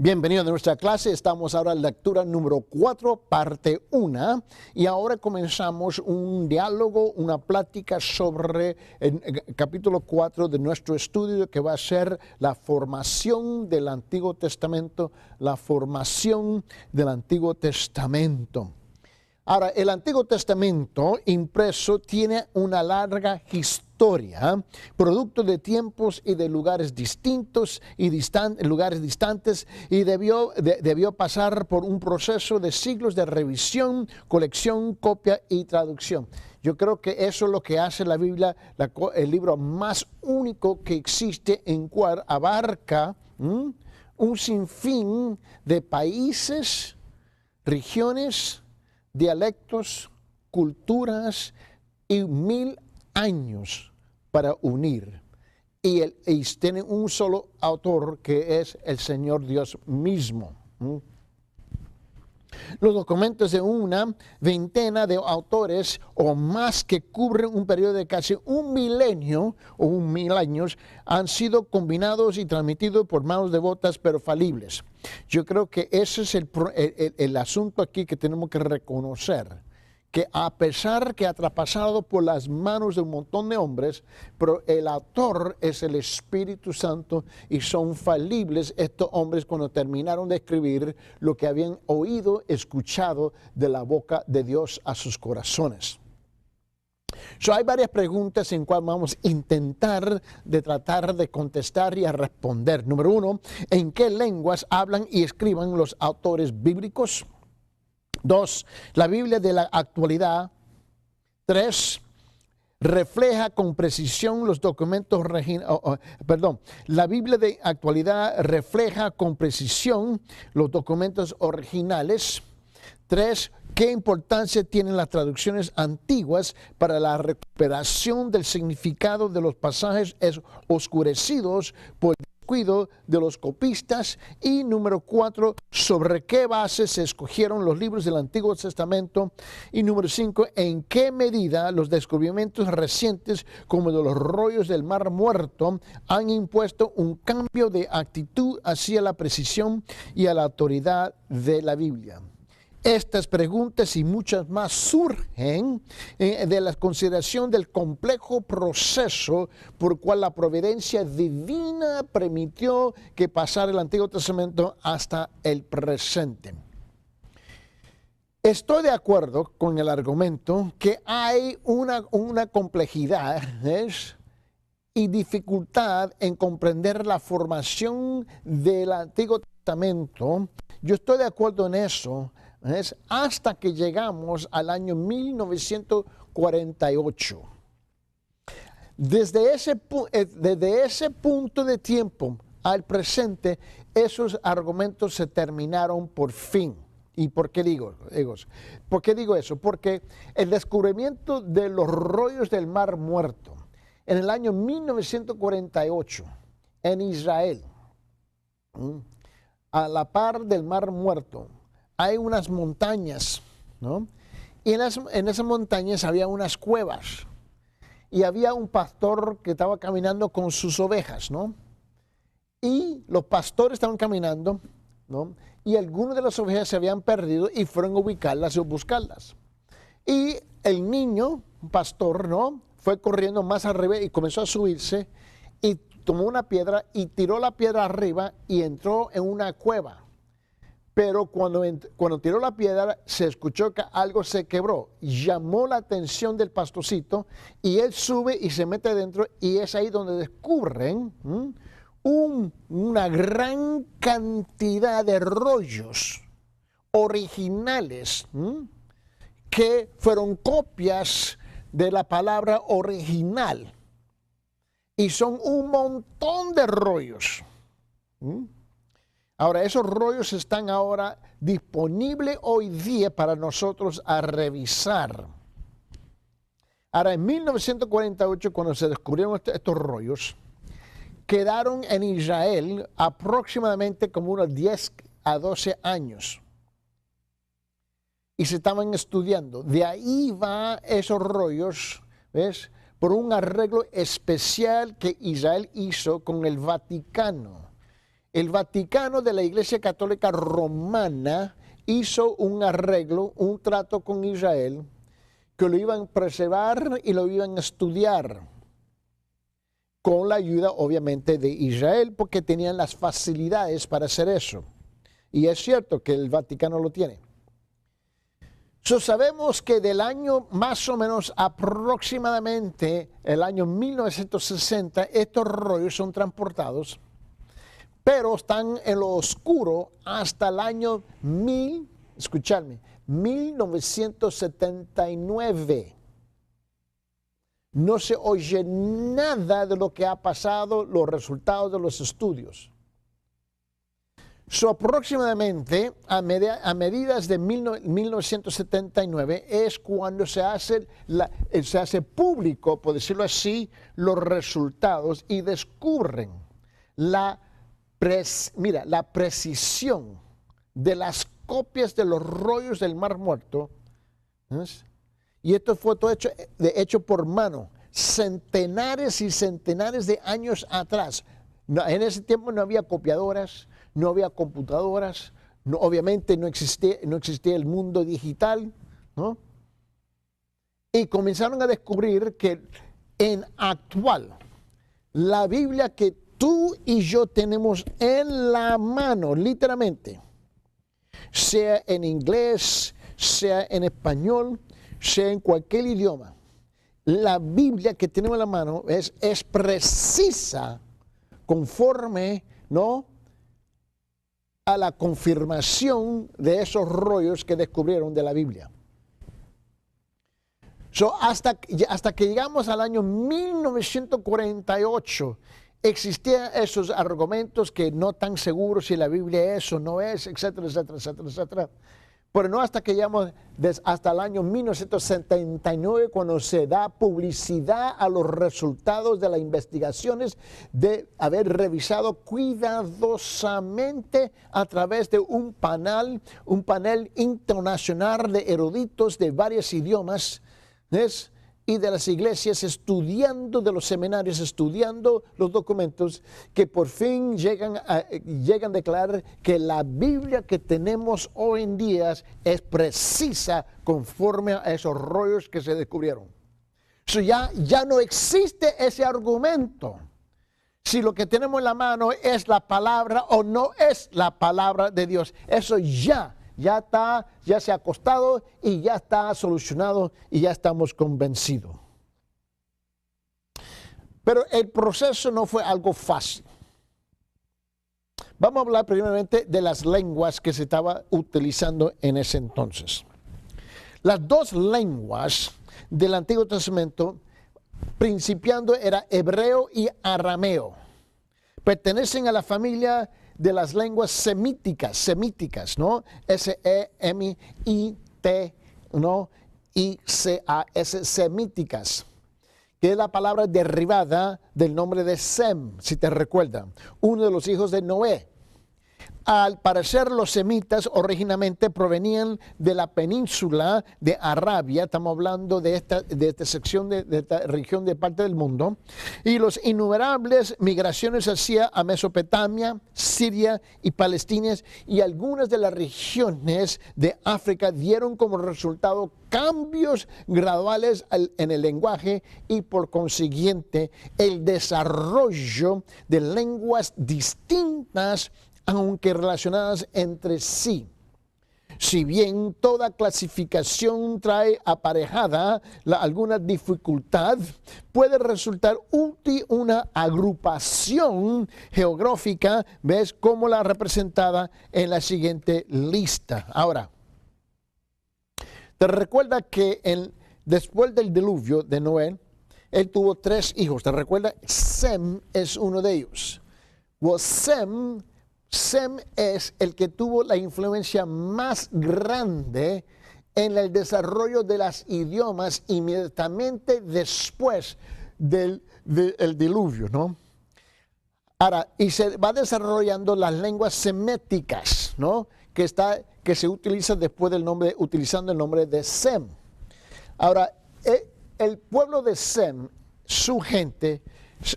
Bienvenido a nuestra clase. Estamos ahora en lectura número 4, parte 1. Y ahora comenzamos un diálogo, una plática sobre el capítulo 4 de nuestro estudio, que va a ser la formación del Antiguo Testamento. La formación del Antiguo Testamento. Ahora, el Antiguo Testamento impreso tiene una larga historia, producto de tiempos y de lugares distintos y lugares distantes, y debió pasar por un proceso de siglos de revisión, colección, copia y traducción. Yo creo que eso es lo que hace la Biblia, el libro más único que existe, en cual abarca un sinfín de países, regiones, dialectos, culturas y 1000 años para unir. Y tiene un solo autor, que es el Señor Dios mismo. Los documentos de una veintena de autores o más, que cubren un periodo de casi un milenio o 1000 años, han sido combinados y transmitidos por manos devotas pero falibles. Yo creo que ese es el asunto aquí que tenemos que reconocer, que a pesar que ha traspasado por las manos de un montón de hombres, pero el autor es el Espíritu Santo, y son falibles estos hombres cuando terminaron de escribir lo que habían oído, escuchado de la boca de Dios a sus corazones. Hay varias preguntas en cuales vamos a tratar de contestar y a responder. Número 1, ¿en qué lenguas hablan y escriban los autores bíblicos? 2, la Biblia de la actualidad. 3, refleja con precisión los documentos la Biblia de actualidad refleja con precisión los documentos originales. 3, ¿qué importancia tienen las traducciones antiguas para la recuperación del significado de los pasajes oscurecidos por el descuido de los copistas? Y número 4, ¿sobre qué base se escogieron los libros del Antiguo Testamento? Y número 5, ¿en qué medida los descubrimientos recientes, como de los rollos del Mar Muerto, han impuesto un cambio de actitud hacia la precisión y a la autoridad de la Biblia? Estas preguntas y muchas más surgen de la consideración del complejo proceso por el cual la providencia divina permitió que pasara el Antiguo Testamento hasta el presente. Estoy de acuerdo con el argumento que hay una complejidad y dificultad en comprender la formación del Antiguo Testamento. Yo estoy de acuerdo en eso. Hasta que llegamos al año 1948. Desde ese punto de tiempo al presente, esos argumentos se terminaron por fin. ¿Y por qué digo eso? Porque el descubrimiento de los rollos del Mar Muerto en el año 1948 en Israel, a la par del Mar Muerto, hay unas montañas, ¿no? Y en esas montañas había unas cuevas. Y había un pastor que estaba caminando con sus ovejas, ¿no? Y los pastores estaban caminando, ¿no? Y algunas de las ovejas se habían perdido y fueron a ubicarlas o buscarlas. Y el niño, un pastor, ¿no?, fue corriendo más arriba y comenzó a subirse, y tomó una piedra y tiró la piedra arriba y entró en una cueva. Pero cuando tiró la piedra, se escuchó que algo se quebró. Llamó la atención del pastorcito, y él sube y se mete dentro, y es ahí donde descubren una gran cantidad de rollos originales que fueron copias de la palabra original. Y son un montón de rollos. Ahora, esos rollos están ahora disponibles hoy día para nosotros a revisar. Ahora, en 1948, cuando se descubrieron estos rollos, quedaron en Israel aproximadamente como unos 10 a 12 años. Y se estaban estudiando. De ahí va esos rollos, ¿ves?, por un arreglo especial que Israel hizo con el Vaticano. el Vaticano de la Iglesia Católica Romana hizo un arreglo, un trato con Israel, que lo iban a preservar y lo iban a estudiar, con la ayuda obviamente de Israel, porque tenían las facilidades para hacer eso. Y es cierto que el Vaticano lo tiene. Sabemos que del año más o menos aproximadamente el año 1960, estos rollos son transportados, pero están en lo oscuro hasta el año 1979. No se oye nada de lo que ha pasado, los resultados de los estudios. Aproximadamente a medidas de 1979 es cuando se hace público, por decirlo así, los resultados y descubren la precisión de las copias de los rollos del Mar Muerto. ¿Ves? Y esto fue todo hecho por mano, centenares y centenares de años atrás. En ese tiempo no había copiadoras, no había computadoras, obviamente no existía el mundo digital, ¿no? Y comenzaron a descubrir que en actual, la Biblia que tú y yo tenemos en la mano, literalmente, sea en inglés, sea en español, sea en cualquier idioma, la Biblia que tenemos en la mano es precisa conforme, ¿no?, a la confirmación de esos rollos que descubrieron de la Biblia. Hasta que llegamos al año 1948, existían esos argumentos que no tan seguros si la Biblia es o no es, etcétera, etcétera, etcétera, etcétera. Pero no hasta que llegamos hasta el año 1979, cuando se da publicidad a los resultados de las investigaciones de haber revisado cuidadosamente a través de un panel internacional de eruditos de varios idiomas, ¿ves?, y de las iglesias, estudiando, de los seminarios, estudiando los documentos, que por fin llegan a declarar que la Biblia que tenemos hoy en día es precisa conforme a esos rollos que se descubrieron. Ya no existe ese argumento. Si lo que tenemos en la mano es la palabra o no es la palabra de Dios. Eso ya se ha acostado y ya está solucionado y ya estamos convencidos. Pero el proceso no fue algo fácil. Vamos a hablar primeramente de las lenguas que se estaba utilizando en ese entonces. Las dos lenguas del Antiguo Testamento, principiando, era hebreo y arameo. Pertenecen a la familia de las lenguas semíticas, ¿no? S-E-M-I-T, ¿no? I-C-A-S, semíticas, que es la palabra derivada del nombre de Sem, si te recuerdan, uno de los hijos de Noé. Al parecer, los semitas originalmente provenían de la península de Arabia, estamos hablando de esta sección, de esta región de parte del mundo, y los innumerables migraciones hacia a Mesopotamia, Siria y Palestina, y algunas de las regiones de África dieron como resultado cambios graduales en el lenguaje y por consiguiente el desarrollo de lenguas distintas, aunque relacionadas entre sí. Si bien toda clasificación trae aparejada alguna dificultad, puede resultar útil una agrupación geográfica, ¿ves?, como la representada en la siguiente lista. Ahora, te recuerda que después del diluvio de Noé, él tuvo 3 hijos. ¿Te recuerda? Sem es uno de ellos. Sem es el que tuvo la influencia más grande en el desarrollo de los idiomas inmediatamente después del diluvio, ¿no? Ahora, y se va desarrollando las lenguas seméticas, ¿no?, que se utiliza después utilizando el nombre de Sem. Ahora, el pueblo de Sem, su gente,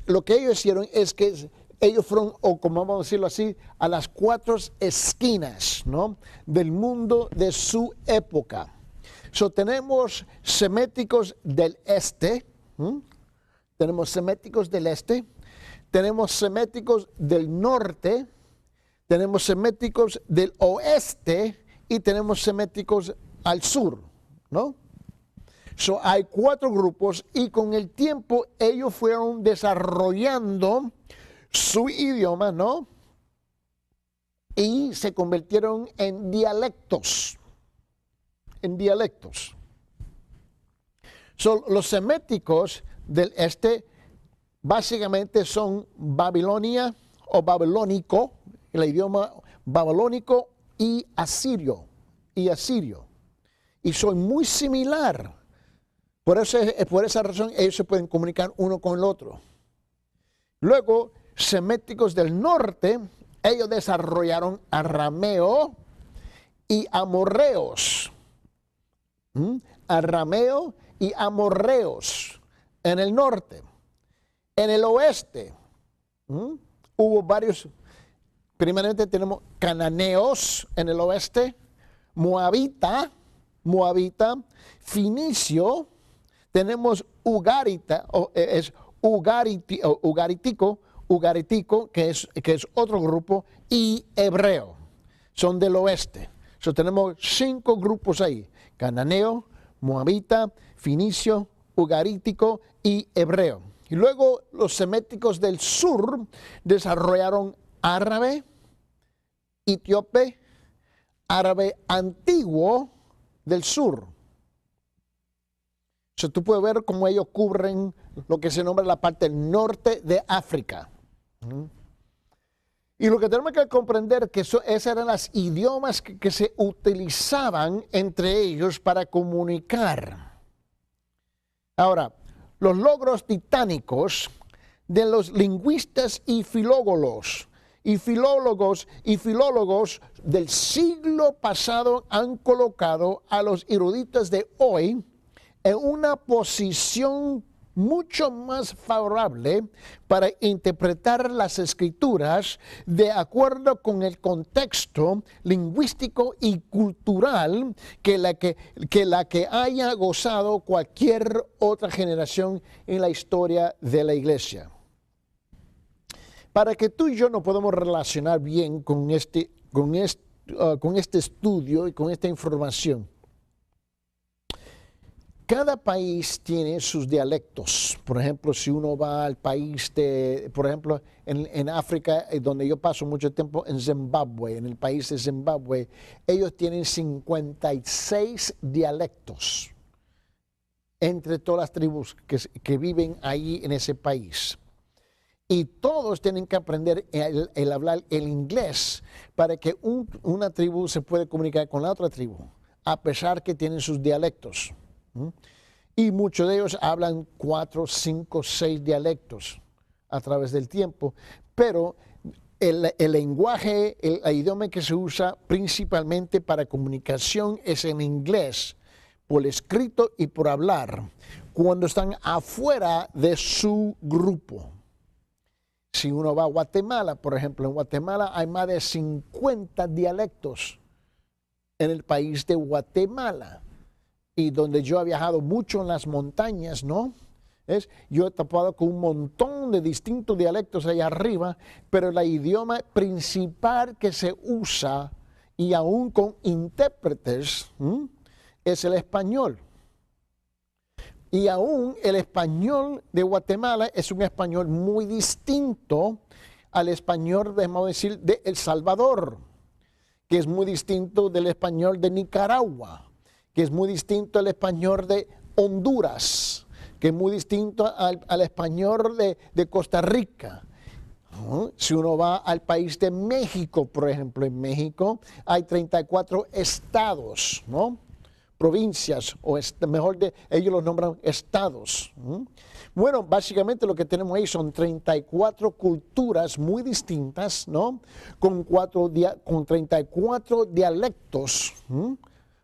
lo que ellos hicieron es que ellos fueron, o como vamos a decirlo así, a las 4 esquinas, ¿no?, del mundo de su época. So, tenemos seméticos del este, tenemos seméticos del este, tenemos seméticos del norte, tenemos seméticos del oeste y tenemos seméticos al sur, ¿no? So, hay 4 grupos y con el tiempo ellos fueron desarrollando su idioma, ¿no? Y se convirtieron en dialectos. So, los seméticos del este básicamente son Babilonia o babilónico, el idioma babilónico y asirio. Y son muy similar. Por esa razón ellos se pueden comunicar uno con el otro. Luego, seméticos del norte, ellos desarrollaron arameo y amorreos. Arameo y amorreos en el norte. En el oeste hubo varios, primeramente tenemos cananeos en el oeste, moabita, finicio, tenemos ugaritico, que es otro grupo, y hebreo, son del oeste. So, tenemos 5 grupos ahí: cananeo, moabita, finicio, ugarítico y hebreo. Y luego los seméticos del sur desarrollaron árabe, etíope, árabe antiguo del sur. So, tú puedes ver cómo ellos cubren lo que se nombra la parte norte de África. Y lo que tenemos que comprender es que esos eran los idiomas que se utilizaban entre ellos para comunicar. Ahora, los logros titánicos de los lingüistas y filólogos del siglo pasado han colocado a los eruditos de hoy en una posición mucho más favorable para interpretar las escrituras de acuerdo con el contexto lingüístico y cultural que la que haya gozado cualquier otra generación en la historia de la iglesia. Para que tú y yo nos podamos relacionar bien con este estudio y con esta información, cada país tiene sus dialectos. Por ejemplo, si uno va al país por ejemplo, en África, donde yo paso mucho tiempo, en Zimbabue, en el país de Zimbabue, ellos tienen 56 dialectos entre todas las tribus que viven ahí en ese país. Y todos tienen que aprender el hablar el inglés para que una tribu se pueda comunicar con la otra tribu, a pesar que tienen sus dialectos. Y muchos de ellos hablan 4, 5, 6 dialectos a través del tiempo, pero el lenguaje, el idioma que se usa principalmente para comunicación es en inglés, por escrito y por hablar, cuando están afuera de su grupo. Si uno va a Guatemala, por ejemplo, en Guatemala hay más de 50 dialectos en el país de Guatemala. Y donde yo he viajado mucho en las montañas, ¿no? Yo he topado con un montón de distintos dialectos allá arriba, pero el idioma principal que se usa, y aún con intérpretes, es el español. Y aún el español de Guatemala es un español muy distinto al español, debemos decir, de El Salvador, que es muy distinto del español de Nicaragua, que es muy distinto al español de Honduras, que es muy distinto al español de Costa Rica. Si uno va al país de México, por ejemplo, en México hay 34 estados, ¿no? Provincias, o ellos los nombran estados. Bueno, básicamente lo que tenemos ahí son 34 culturas muy distintas, ¿no? Con 34 dialectos,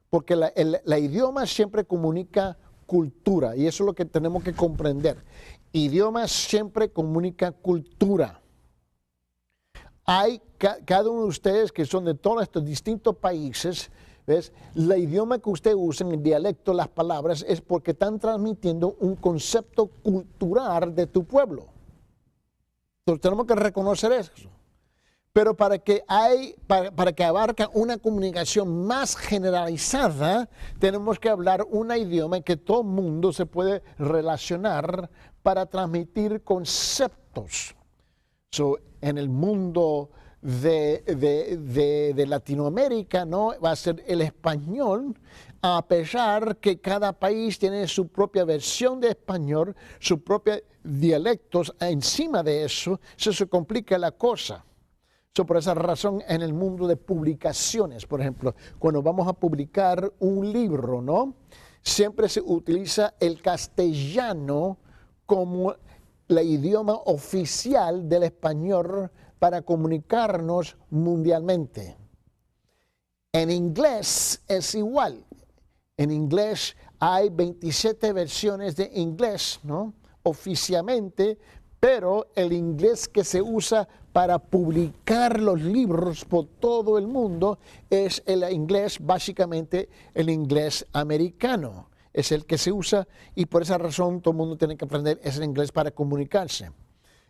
porque la idioma siempre comunica cultura, y eso es lo que tenemos que comprender. Idioma siempre comunica cultura. cada uno de ustedes que son de todos estos distintos países, ¿ves? El idioma que usted usa, el dialecto, las palabras, es porque están transmitiendo un concepto cultural de tu pueblo. Entonces tenemos que reconocer eso. Pero para que abarque una comunicación más generalizada, tenemos que hablar un idioma en que todo el mundo se puede relacionar para transmitir conceptos. En el mundo de Latinoamérica, ¿no? Va a ser el español, a pesar que cada país tiene su propia versión de español, sus propios dialectos. Encima de eso, se complica la cosa. Por esa razón, en el mundo de publicaciones, por ejemplo, cuando vamos a publicar un libro, ¿no? Siempre se utiliza el castellano como el idioma oficial del español para comunicarnos mundialmente. En inglés es igual. En inglés hay 27 versiones de inglés, ¿no? Oficialmente, pero el inglés que se usa para publicar los libros por todo el mundo es el inglés, básicamente el inglés americano. Es el que se usa y por esa razón todo el mundo tiene que aprender ese inglés para comunicarse.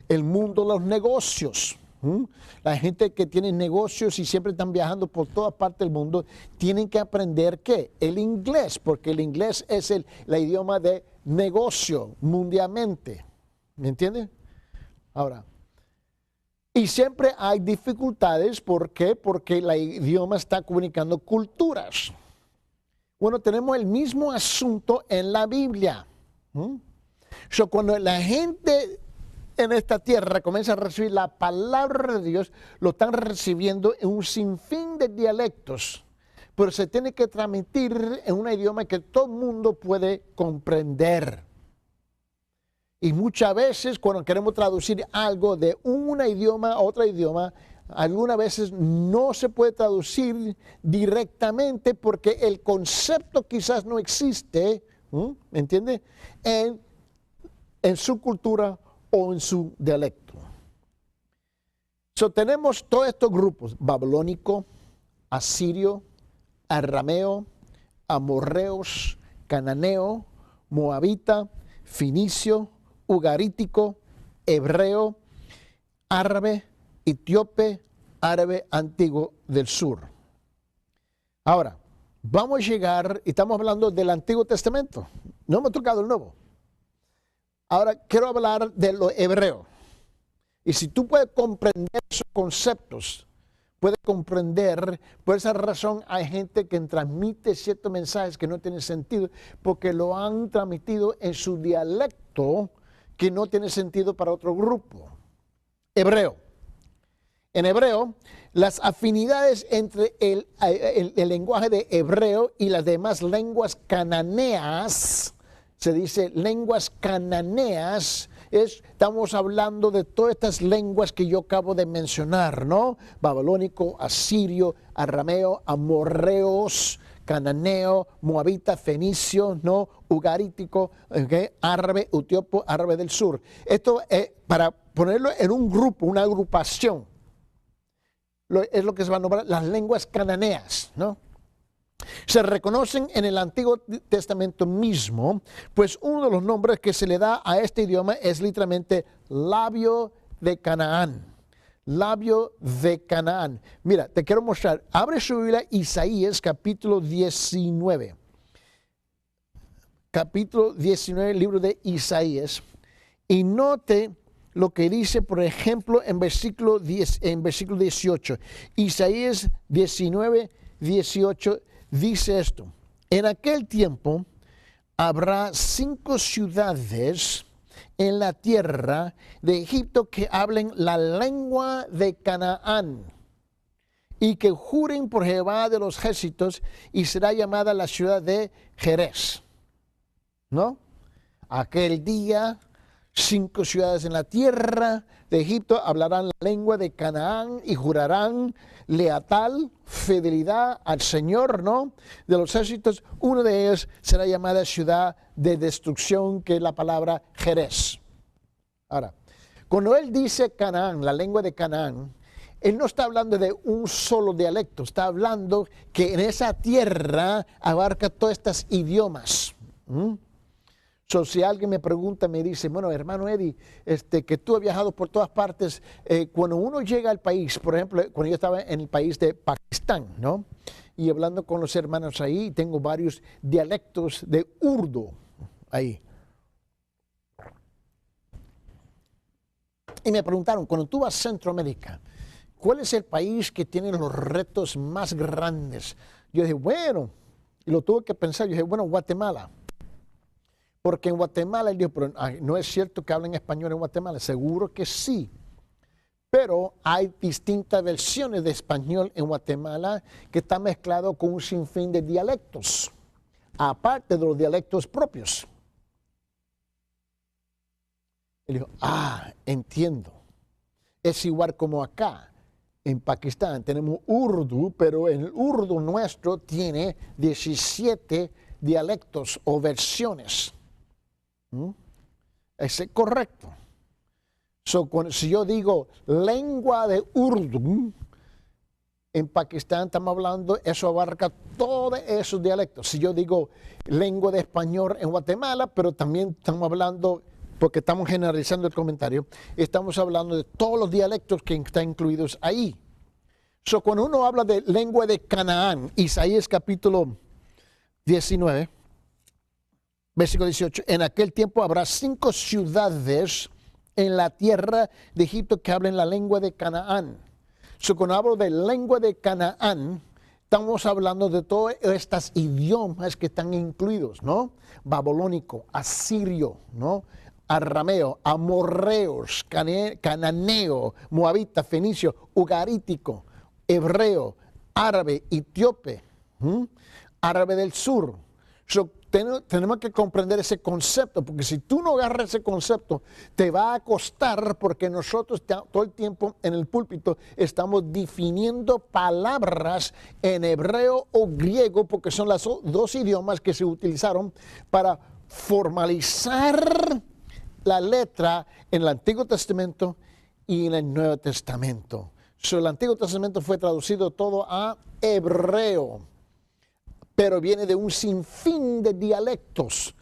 El mundo de los negocios. La gente que tiene negocios y siempre están viajando por toda parte del mundo, tienen que aprender ¿qué? El inglés, porque el inglés es el idioma de negocio mundialmente. ¿Me entiende? Ahora, y siempre hay dificultades, ¿por qué? Porque el idioma está comunicando culturas. Bueno, tenemos el mismo asunto en la Biblia. Cuando la gente en esta tierra comienza a recibir la palabra de Dios, lo están recibiendo en un sinfín de dialectos, pero se tiene que transmitir en un idioma que todo el mundo puede comprender. Y muchas veces cuando queremos traducir algo de un idioma a otro idioma, algunas veces no se puede traducir directamente porque el concepto quizás no existe, ¿me entiende? En su cultura o en su dialecto. Tenemos todos estos grupos: babilónico, asirio, arameo, amorreos, cananeo, moabita, finicio, ugarítico, hebreo, árabe, etíope, árabe antiguo del sur. Ahora, vamos a llegar, y estamos hablando del Antiguo Testamento, no hemos tocado el Nuevo. Ahora quiero hablar de lo hebreo. Y si tú puedes comprender esos conceptos, puedes comprender, por esa razón hay gente que transmite ciertos mensajes que no tienen sentido, porque lo han transmitido en su dialecto, que no tiene sentido para otro grupo. Hebreo. En hebreo, las afinidades entre el lenguaje de hebreo y las demás lenguas cananeas, se dice lenguas cananeas, estamos hablando de todas estas lenguas que yo acabo de mencionar, ¿no? Babilónico, asirio, arameo, amorreos, cananeo, moabita, fenicio, ¿no? Ugarítico, ¿okay? Árabe, etíope, árabe del sur. Esto es para ponerlo en un grupo, una agrupación. Es lo que se va a nombrar las lenguas cananeas, ¿no? Se reconocen en el Antiguo Testamento mismo, pues uno de los nombres que se le da a este idioma es literalmente labio de Canaán. Labio de Canaán. Mira, te quiero mostrar. Abre su Biblia, Isaías capítulo 19. Capítulo 19, libro de Isaías. Y note lo que dice, por ejemplo, en versículo 18. Isaías 19, 18 dice esto: en aquel tiempo habrá 5 ciudades en la tierra de Egipto que hablen la lengua de Canaán y que juren por Jehová de los ejércitos, y será llamada la ciudad de Jerez. ¿No? Aquel día 5 ciudades en la tierra de Egipto hablarán la lengua de Canaán y jurarán lealtad, fidelidad al Señor, ¿no? De los ejércitos. Una de ellas será llamada ciudad de destrucción, que es la palabra Jerez. Ahora, cuando él dice Canaán, la lengua de Canaán, él no está hablando de un solo dialecto, está hablando que en esa tierra abarca todos estos idiomas. So, si alguien me pregunta, me dice, bueno, hermano Eddie, que tú has viajado por todas partes, cuando uno llega al país, por ejemplo, cuando yo estaba en el país de Pakistán, ¿no? Y hablando con los hermanos ahí, tengo varios dialectos de Urdu ahí. Y me preguntaron, cuando tú vas a Centroamérica, ¿cuál es el país que tiene los retos más grandes? Yo dije, bueno, y lo tuve que pensar, yo dije, bueno, Guatemala. Porque en Guatemala, él dijo, pero no es cierto que hablen español en Guatemala, seguro que sí. Pero hay distintas versiones de español en Guatemala que está mezclado con un sinfín de dialectos, aparte de los dialectos propios. Él dijo, entiendo. Es igual como acá, en Pakistán, tenemos Urdu, pero el Urdu nuestro tiene 17 dialectos o versiones. ¿Es correcto? Si yo digo lengua de Urdu, en Pakistán estamos hablando, eso abarca todos esos dialectos. Si yo digo lengua de español en Guatemala, pero también estamos hablando, porque estamos generalizando el comentario, estamos hablando de todos los dialectos que están incluidos ahí. Cuando uno habla de lengua de Canaán, Isaías capítulo 19, versículo 18, en aquel tiempo habrá 5 ciudades en la tierra de Egipto que hablen la lengua de Canaán. Cuando hablo de lengua de Canaán, estamos hablando de todos estos idiomas que están incluidos, ¿no? Babilónico, asirio, ¿no? Arameo, amorreos, cananeo, moabita, fenicio, ugarítico, hebreo, árabe, etíope, árabe del sur. Tenemos que comprender ese concepto, porque si tú no agarras ese concepto, te va a costar, porque nosotros todo el tiempo en el púlpito estamos definiendo palabras en hebreo o griego, porque son los dos idiomas que se utilizaron para formalizar la letra en el Antiguo Testamento y en el Nuevo Testamento. El Antiguo Testamento fue traducido todo a hebreo, pero viene de un sinfín de dialectos.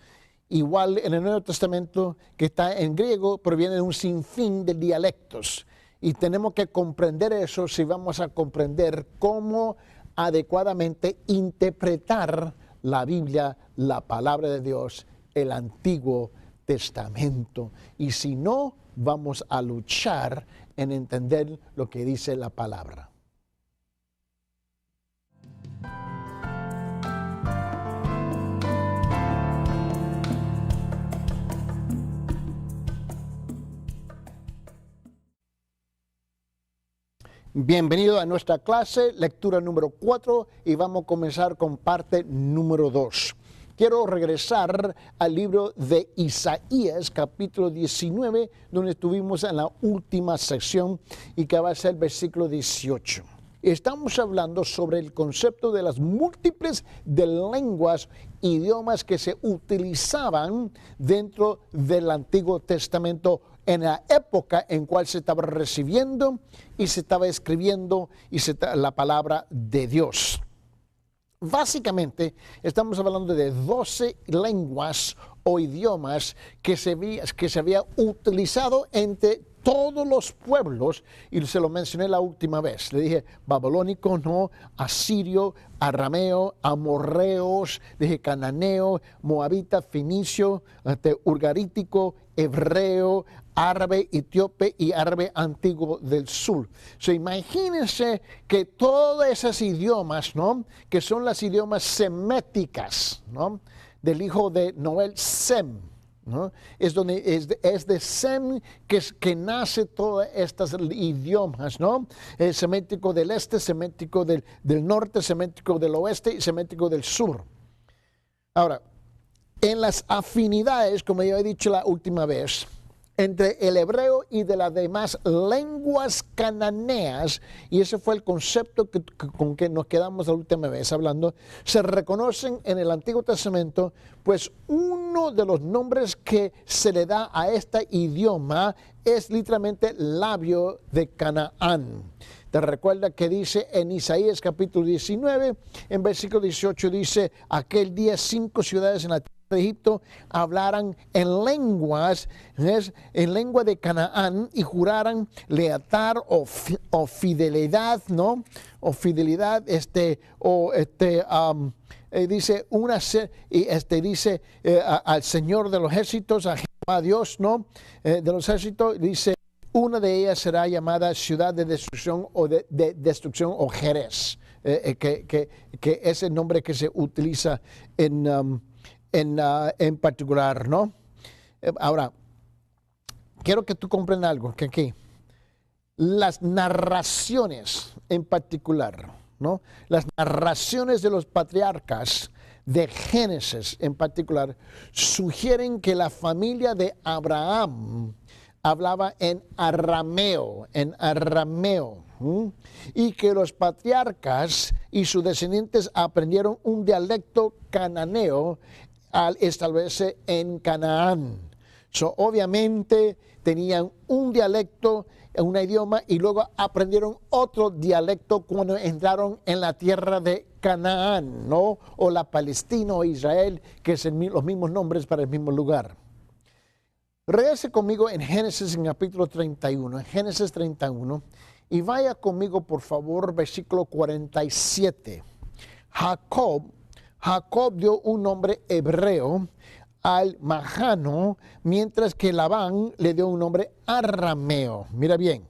Igual en el Nuevo Testamento, que está en griego, pero viene de un sinfín de dialectos. Y tenemos que comprender eso si vamos a comprender cómo adecuadamente interpretar la Biblia, la palabra de Dios, el Antiguo Testamento. Y si no, vamos a luchar en entender lo que dice la palabra. Bienvenido a nuestra clase, lectura número 4, y vamos a comenzar con parte número 2. Quiero regresar al libro de Isaías, capítulo 19, donde estuvimos en la última sección y que va a ser el versículo 18. Estamos hablando sobre el concepto de las múltiples de lenguas, idiomas que se utilizaban dentro del Antiguo Testamento en la época en cual se estaba recibiendo y se estaba escribiendo la palabra de Dios. Básicamente, estamos hablando de 12 lenguas o idiomas que se había utilizado entre todos los pueblos, y se lo mencioné la última vez. Le dije babilónico, no, asirio, arameo, amorreos, dije cananeo, moabita, fenicio, ugarítico, hebreo, árabe, etíope y árabe antiguo del sur. Imagínense que todos esos idiomas, ¿no?, que son las idiomas seméticas, ¿no?, del hijo de Noé, Sem, ¿no? Es de Sem que nace todos estos idiomas, ¿no? El semético del este, semético del norte, semético del oeste y semético del sur. Ahora, en las afinidades, como ya he dicho la última vez, entre el hebreo y de las demás lenguas cananeas, y ese fue el concepto con que nos quedamos la última vez hablando, se reconocen en el Antiguo Testamento, pues uno de los nombres que se le da a este idioma es literalmente labio de Canaán. Te recuerda que dice en Isaías capítulo 19, en versículo 18 dice, aquel día 5 ciudades en la tierra de Egipto hablaran en lenguas, ¿ves? En lengua de Canaán y juraran lealtad o fidelidad, ¿no? O fidelidad, dice dice al Señor de los ejércitos, a Jehová Dios, ¿no? De los ejércitos, dice, una de ellas será llamada ciudad de destrucción o de destrucción o Jerez, que es el nombre que se utiliza en particular, ¿no? Ahora, quiero que tú comprendas algo, que aquí, las narraciones en particular, ¿no? Las narraciones de los patriarcas de Génesis en particular sugieren que la familia de Abraham hablaba en arameo, y que los patriarcas y sus descendientes aprendieron un dialecto cananeo al establecerse en Canaán. Obviamente tenían un dialecto, un idioma, y luego aprendieron otro dialecto cuando entraron en la tierra de Canaán, ¿no? O la Palestina o Israel, que son los mismos nombres para el mismo lugar. Regrese conmigo en Génesis, en capítulo 31, en Génesis 31, y vaya conmigo, por favor, versículo 47. Jacob dio un nombre hebreo al majano, mientras que Labán le dio un nombre arameo. Mira bien.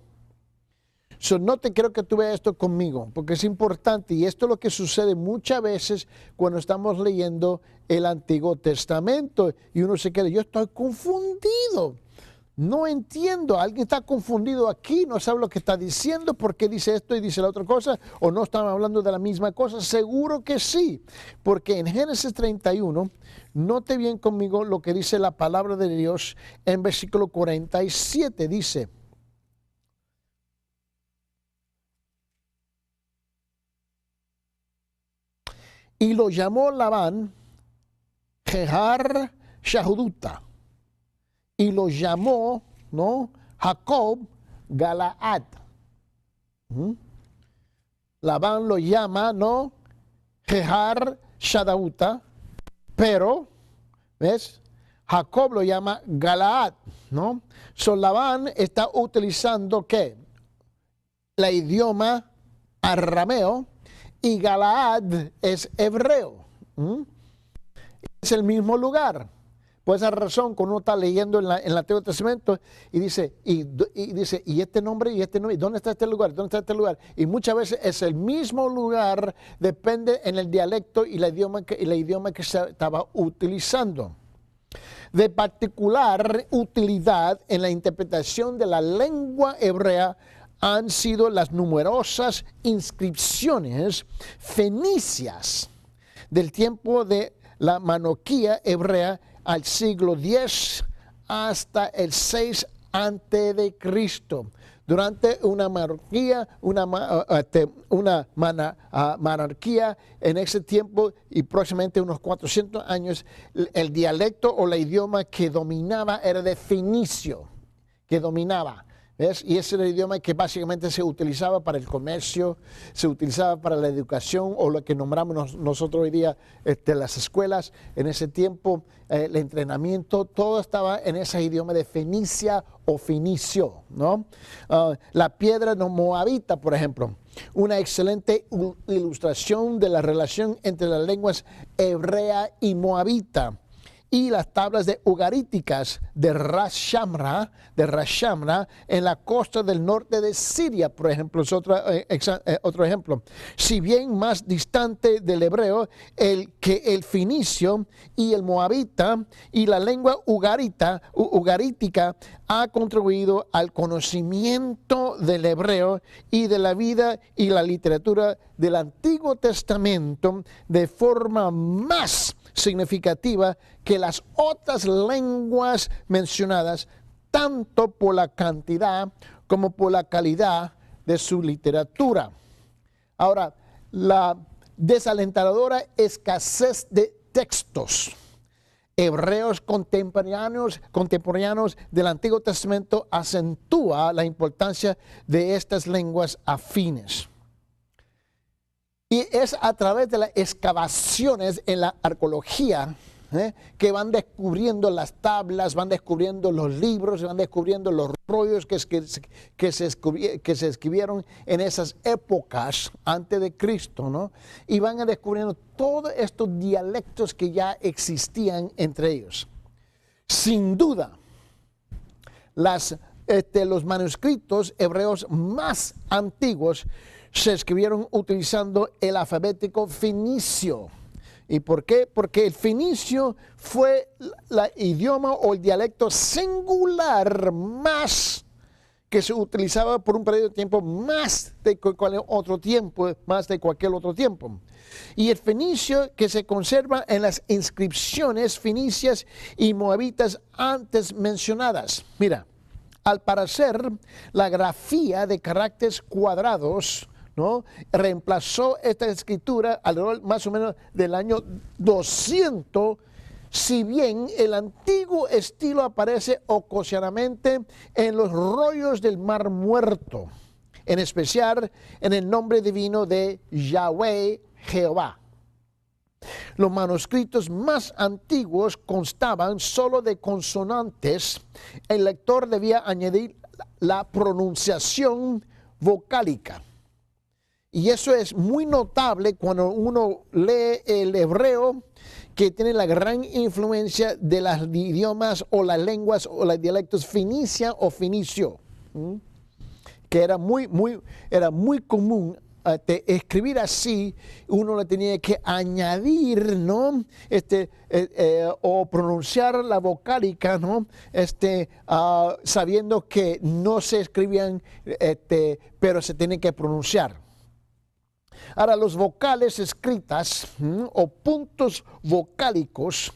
No te quiero que tú veas esto conmigo, porque es importante, y esto es lo que sucede muchas veces cuando estamos leyendo el Antiguo Testamento, y uno se queda, yo estoy confundido, no entiendo, alguien está confundido aquí, no sabe lo que está diciendo, por qué dice esto y dice la otra cosa, o no están hablando de la misma cosa. Seguro que sí, porque en Génesis 31, note bien conmigo lo que dice la palabra de Dios en versículo 47, dice, y lo llamó Labán Jegar Shahuduta, y lo llamó, ¿no?, Jacob Galaad. Labán lo llama, ¿no?, Jegar Shahuduta, pero, ¿ves?, Jacob lo llama Galaad, ¿no? Labán está utilizando, ¿qué?, el idioma arameo, y Galaad es hebreo. Es el mismo lugar. Por esa razón, cuando uno está leyendo en el Antiguo Testamento y dice, y este nombre, ¿dónde está este lugar? ¿Dónde está este lugar? Y muchas veces es el mismo lugar, depende en el dialecto y el idioma que se estaba utilizando. De particular utilidad en la interpretación de la lengua hebrea han sido las numerosas inscripciones fenicias del tiempo de la monarquía hebrea al siglo X hasta el 6 antes de Cristo. Durante una monarquía, monarquía en ese tiempo y próximamente unos 400 años, el dialecto o el idioma que dominaba era de fenicio, que dominaba. ¿Ves? Y ese era el idioma que básicamente se utilizaba para el comercio, se utilizaba para la educación o lo que nombramos nosotros hoy día las escuelas. En ese tiempo el entrenamiento, todo estaba en ese idioma de Fenicia o Fenicio, ¿no? La piedra no moabita, por ejemplo, una excelente ilustración de la relación entre las lenguas hebrea y moabita. Y las tablas de ugaríticas de Ras Shamra en la costa del norte de Siria, por ejemplo, es otro ejemplo. Si bien más distante del hebreo que el fenicio y el moabita, y la lengua ugarítica ha contribuido al conocimiento del hebreo y de la vida y la literatura del Antiguo Testamento de forma más significativa que las otras lenguas mencionadas, tanto por la cantidad como por la calidad de su literatura. Ahora, la desalentadora escasez de textos hebreos contemporáneos del Antiguo Testamento acentúa la importancia de estas lenguas afines. Y es a través de las excavaciones en la arqueología que van descubriendo las tablas, van descubriendo los libros, van descubriendo los rollos que se escribieron en esas épocas antes de Cristo, ¿no? Y van descubriendo todos estos dialectos que ya existían entre ellos. Sin duda, los manuscritos hebreos más antiguos se escribieron utilizando el alfabético fenicio. ¿Y por qué? Porque el fenicio fue el idioma o el dialecto singular más que se utilizaba por un periodo de tiempo más de cualquier otro tiempo. Y el fenicio que se conserva en las inscripciones fenicias y moabitas antes mencionadas. Mira, al parecer la grafía de caracteres cuadrados, ¿no?, reemplazó esta escritura alrededor más o menos del año 200, si bien el antiguo estilo aparece ocasionalmente en los rollos del Mar Muerto, en especial en el nombre divino de Yahweh, Jehová. Los manuscritos más antiguos constaban solo de consonantes. El lector debía añadir la pronunciación vocálica. Y eso es muy notable cuando uno lee el hebreo, que tiene la gran influencia de los idiomas o las lenguas o los dialectos fenicia o fenicio, que era muy común escribir así. Uno le tenía que añadir, ¿no?, o pronunciar la vocálica, ¿no?, sabiendo que no se escribían, pero se tiene que pronunciar. Ahora, los vocales escritas o puntos vocálicos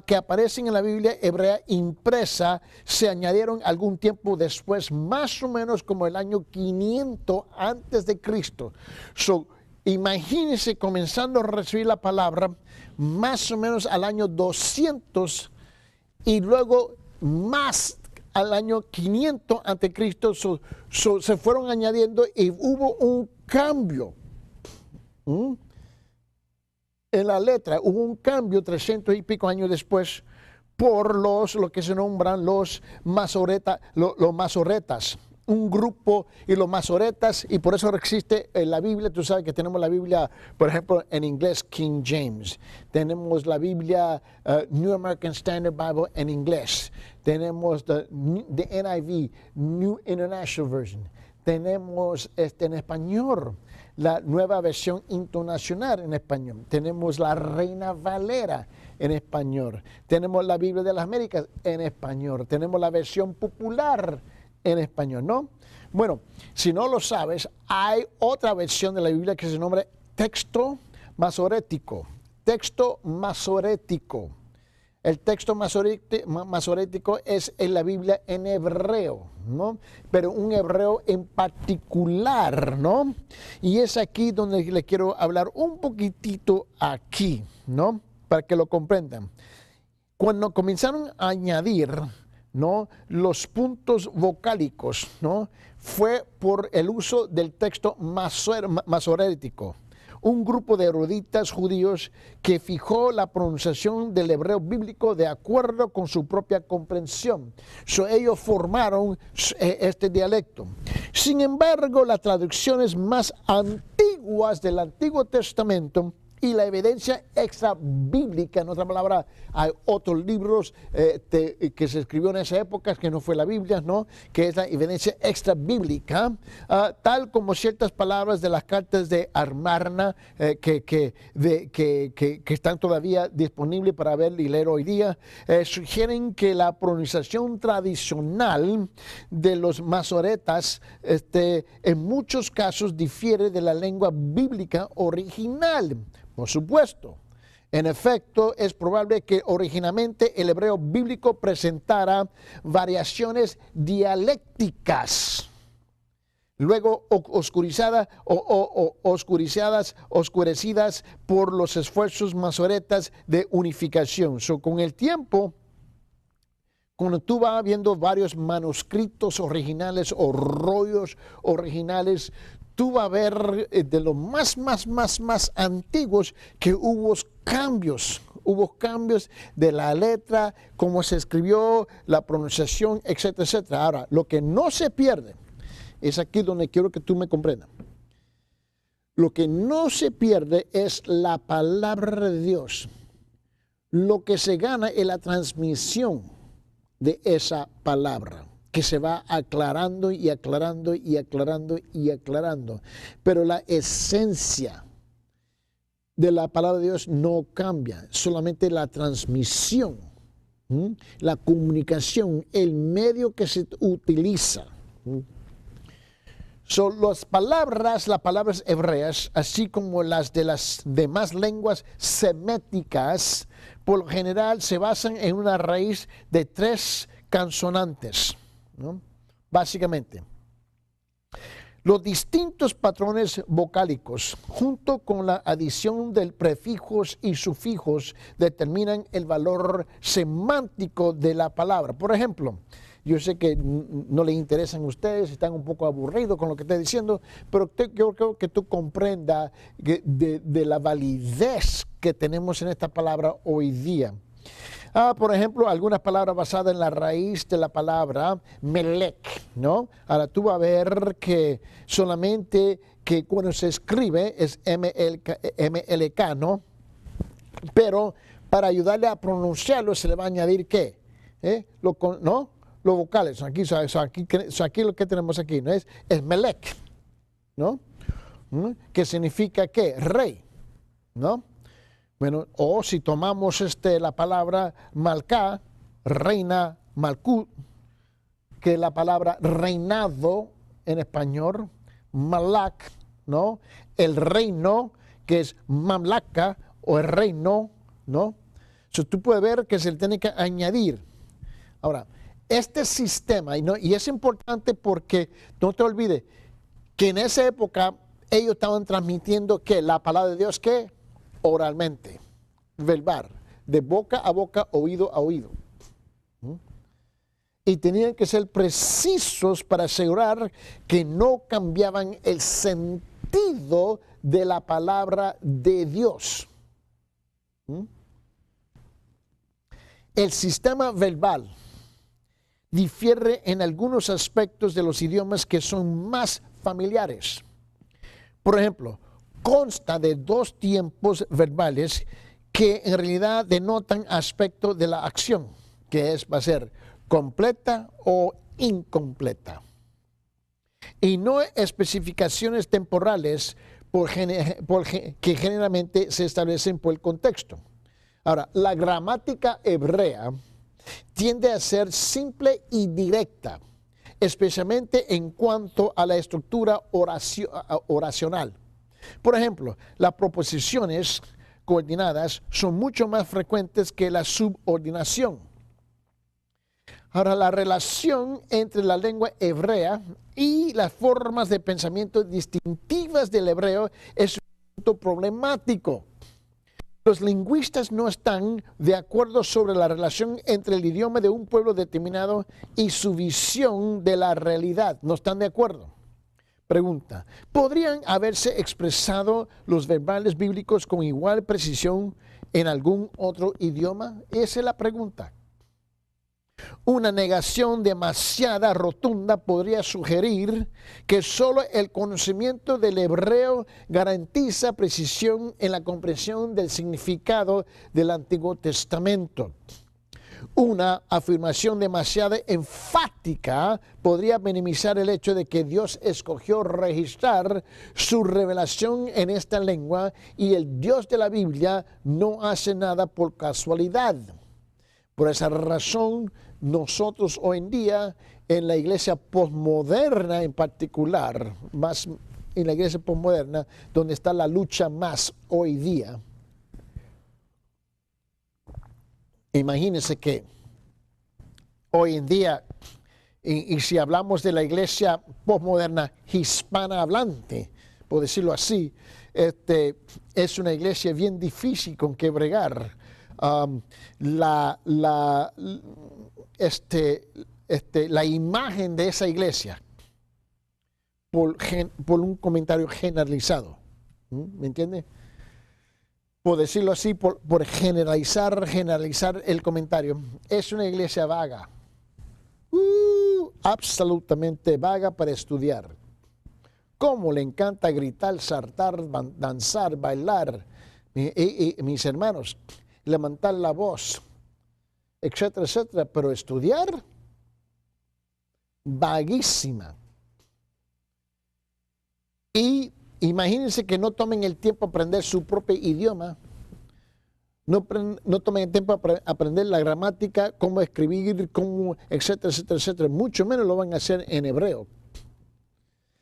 que aparecen en la Biblia hebrea impresa se añadieron algún tiempo después, más o menos como el año 500 antes de Cristo. Imagínense comenzando a recibir la palabra más o menos al año 200 y luego más al año 500 antes de Cristo. Se fueron añadiendo y hubo un cambio. En la letra hubo un cambio 300 y pico años después por lo que se nombran los masoretas, un grupo, y los masoretas, y por eso existe en la Biblia. Tú sabes que tenemos la Biblia, por ejemplo, en inglés, King James, tenemos la Biblia New American Standard Bible en inglés, tenemos the NIV, New International Version, tenemos en español la Nueva Versión Internacional en español, tenemos la Reina Valera en español, tenemos la Biblia de las Américas en español, tenemos la versión popular en español, ¿no? Bueno, si no lo sabes, hay otra versión de la Biblia que se llama texto masorético. Texto masorético. El texto masorético es en la Biblia en hebreo, ¿no? Pero un hebreo en particular, ¿no? Y es aquí donde le quiero hablar un poquitito aquí, ¿no?, para que lo comprendan. Cuando comenzaron a añadir, ¿no?, los puntos vocálicos, ¿no?, fue por el uso del texto masorético. Un grupo de eruditas judíos que fijó la pronunciación del hebreo bíblico de acuerdo con su propia comprensión. Ellos formaron este dialecto. Sin embargo, las traducciones más antiguas del Antiguo Testamento y la evidencia extra bíblica, en otra palabra, hay otros libros que se escribió en esa época, que no fue la Biblia, ¿no?, que es la evidencia extra bíblica, tal como ciertas palabras de las cartas de Amarna que están todavía disponibles para ver y leer hoy día, sugieren que la pronunciación tradicional de los masoretas en muchos casos difiere de la lengua bíblica original. Por supuesto, en efecto, es probable que originalmente el hebreo bíblico presentara variaciones dialécticas. luego oscurecidas por los esfuerzos masoretas de unificación. Con el tiempo, cuando tú vas viendo varios manuscritos originales o rollos originales, tú vas a ver de los más antiguos que hubo cambios. Hubo cambios de la letra, cómo se escribió, la pronunciación, etcétera, etcétera. Ahora, lo que no se pierde, es aquí donde quiero que tú me comprendas. Lo que no se pierde es la palabra de Dios. Lo que se gana es la transmisión de esa palabra, que se va aclarando y aclarando y aclarando y aclarando. Pero la esencia de la palabra de Dios no cambia, solamente la transmisión, la comunicación, el medio que se utiliza. Las palabras hebreas, así como las de las demás lenguas seméticas, por lo general se basan en una raíz de 3 consonantes, ¿no? Básicamente. Los distintos patrones vocálicos, junto con la adición de prefijos y sufijos, determinan el valor semántico de la palabra. Por ejemplo, yo sé que no les interesan a ustedes, están un poco aburridos con lo que estoy diciendo, pero yo creo que tú comprendas de la validez que tenemos en esta palabra hoy día. Por ejemplo, algunas palabras basadas en la raíz de la palabra melec, ¿no? Ahora tú vas a ver que solamente que cuando se escribe es MLK, ¿no? Pero para ayudarle a pronunciarlo se le va a añadir ¿qué? ¿No? Los vocales. Aquí lo que tenemos aquí, ¿no? Es melec, ¿no? Que significa ¿qué? Rey, ¿no? Bueno, o si tomamos la palabra Malcá, reina, Malkut, que es la palabra reinado en español, Malak, ¿no? El reino, que es Mamlaka, o el reino, ¿no? Tú puedes ver que se le tiene que añadir. Ahora, este sistema, y es importante porque no te olvides que en esa época ellos estaban transmitiendo que la palabra de Dios, ¿qué? Oralmente, verbal, de boca a boca, oído a oído. Y tenían que ser precisos para asegurar que no cambiaban el sentido de la palabra de Dios. El sistema verbal difiere en algunos aspectos de los idiomas que son más familiares. Por ejemplo, consta de 2 tiempos verbales que en realidad denotan aspecto de la acción, que va a ser completa o incompleta. Y no especificaciones temporales que generalmente se establecen por el contexto. Ahora, la gramática hebrea tiende a ser simple y directa, especialmente en cuanto a la estructura oracional. Por ejemplo, las proposiciones coordinadas son mucho más frecuentes que la subordinación. Ahora, la relación entre la lengua hebrea y las formas de pensamiento distintivas del hebreo es un punto problemático. Los lingüistas no están de acuerdo sobre la relación entre el idioma de un pueblo determinado y su visión de la realidad. No están de acuerdo. Pregunta, ¿podrían haberse expresado los verbales bíblicos con igual precisión en algún otro idioma? Esa es la pregunta. Una negación demasiado rotunda podría sugerir que solo el conocimiento del hebreo garantiza precisión en la comprensión del significado del Antiguo Testamento. Una afirmación demasiado enfática podría minimizar el hecho de que Dios escogió registrar su revelación en esta lengua y el Dios de la Biblia no hace nada por casualidad. Por esa razón, nosotros hoy en día, en la iglesia posmoderna en particular, más en la iglesia posmoderna, donde está la lucha más hoy día, imagínense que hoy en día Y si hablamos de la iglesia postmoderna hispana hablante, por decirlo así, es una iglesia bien difícil con que bregar. La imagen de esa iglesia, por un comentario generalizado, ¿me entiende? Por decirlo así, por generalizar el comentario, es una iglesia vaga, absolutamente vaga para estudiar. Cómo le encanta gritar, saltar, danzar, bailar, mis hermanos, levantar la voz, etcétera, etcétera, pero estudiar, vaguísima. Y imagínense que no tomen el tiempo a aprender su propio idioma, no tomen el tiempo a aprender la gramática, cómo escribir, cómo, etcétera, etcétera, etcétera. Mucho menos lo van a hacer en hebreo.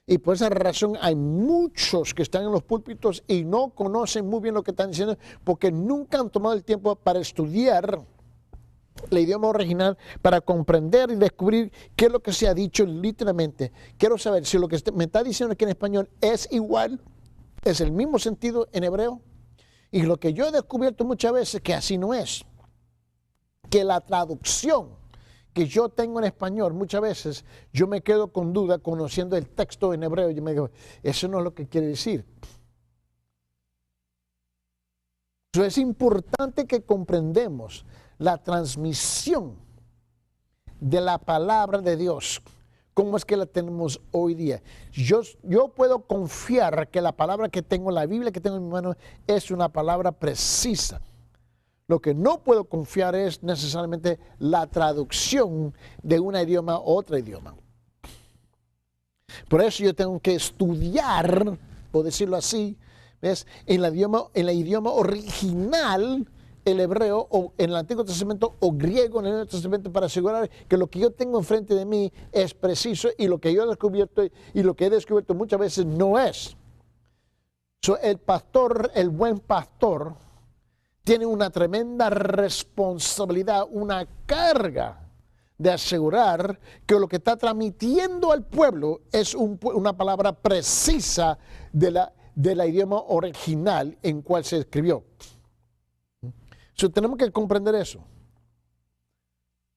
Y por esa razón hay muchos que están en los púlpitos y no conocen muy bien lo que están diciendo porque nunca han tomado el tiempo para estudiar el idioma original, para comprender y descubrir qué es lo que se ha dicho literalmente. Quiero saber si lo que me está diciendo aquí en español es igual, es el mismo sentido en hebreo. Y lo que yo he descubierto muchas veces que así no es. Que la traducción que yo tengo en español, muchas veces yo me quedo con duda conociendo el texto en hebreo. Yo me digo, eso no es lo que quiere decir. Es importante que comprendemos la transmisión de la palabra de Dios. ¿Cómo es que la tenemos hoy día? Yo puedo confiar que la palabra que tengo, la Biblia que tengo en mi mano, es una palabra precisa. Lo que no puedo confiar es necesariamente la traducción de un idioma a otro idioma. Por eso yo tengo que estudiar, por decirlo así, ¿ves? En el idioma original, el hebreo, o en el Antiguo Testamento, o griego en el Nuevo Testamento, para asegurar que lo que yo tengo enfrente de mí es preciso y lo que yo he descubierto y lo que he descubierto muchas veces no es. El pastor, el buen pastor, tiene una tremenda responsabilidad, una carga de asegurar que lo que está transmitiendo al pueblo es una palabra precisa del idioma original en cual se escribió. Tenemos que comprender eso.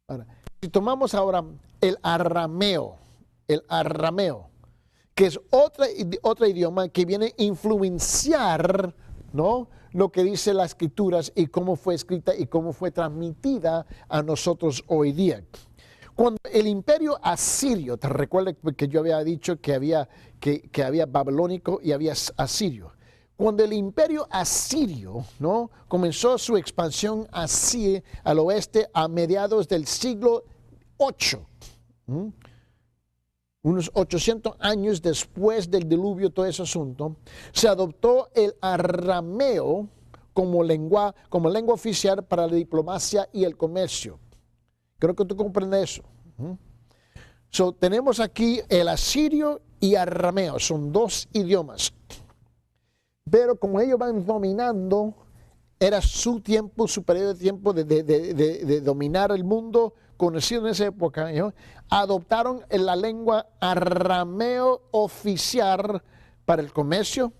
Ahora, si tomamos ahora el arameo, que es otro idioma que viene a influenciar, ¿no?, lo que dice las escrituras y cómo fue escrita y cómo fue transmitida a nosotros hoy día. Cuando el imperio asirio, te recuerdas que yo había dicho que había babilónico y había asirio. Cuando el imperio asirio, ¿no?, comenzó su expansión así al oeste a mediados del siglo VIII, unos 800 años después del diluvio, todo ese asunto, se adoptó el arameo como lengua oficial para la diplomacia y el comercio. Creo que tú comprendes eso. Tenemos aquí el asirio y arameo, son dos idiomas. Pero como ellos van dominando, era su tiempo, su periodo de tiempo de dominar el mundo conocido en esa época, ¿no? Adoptaron la lengua arameo oficial para el comercio,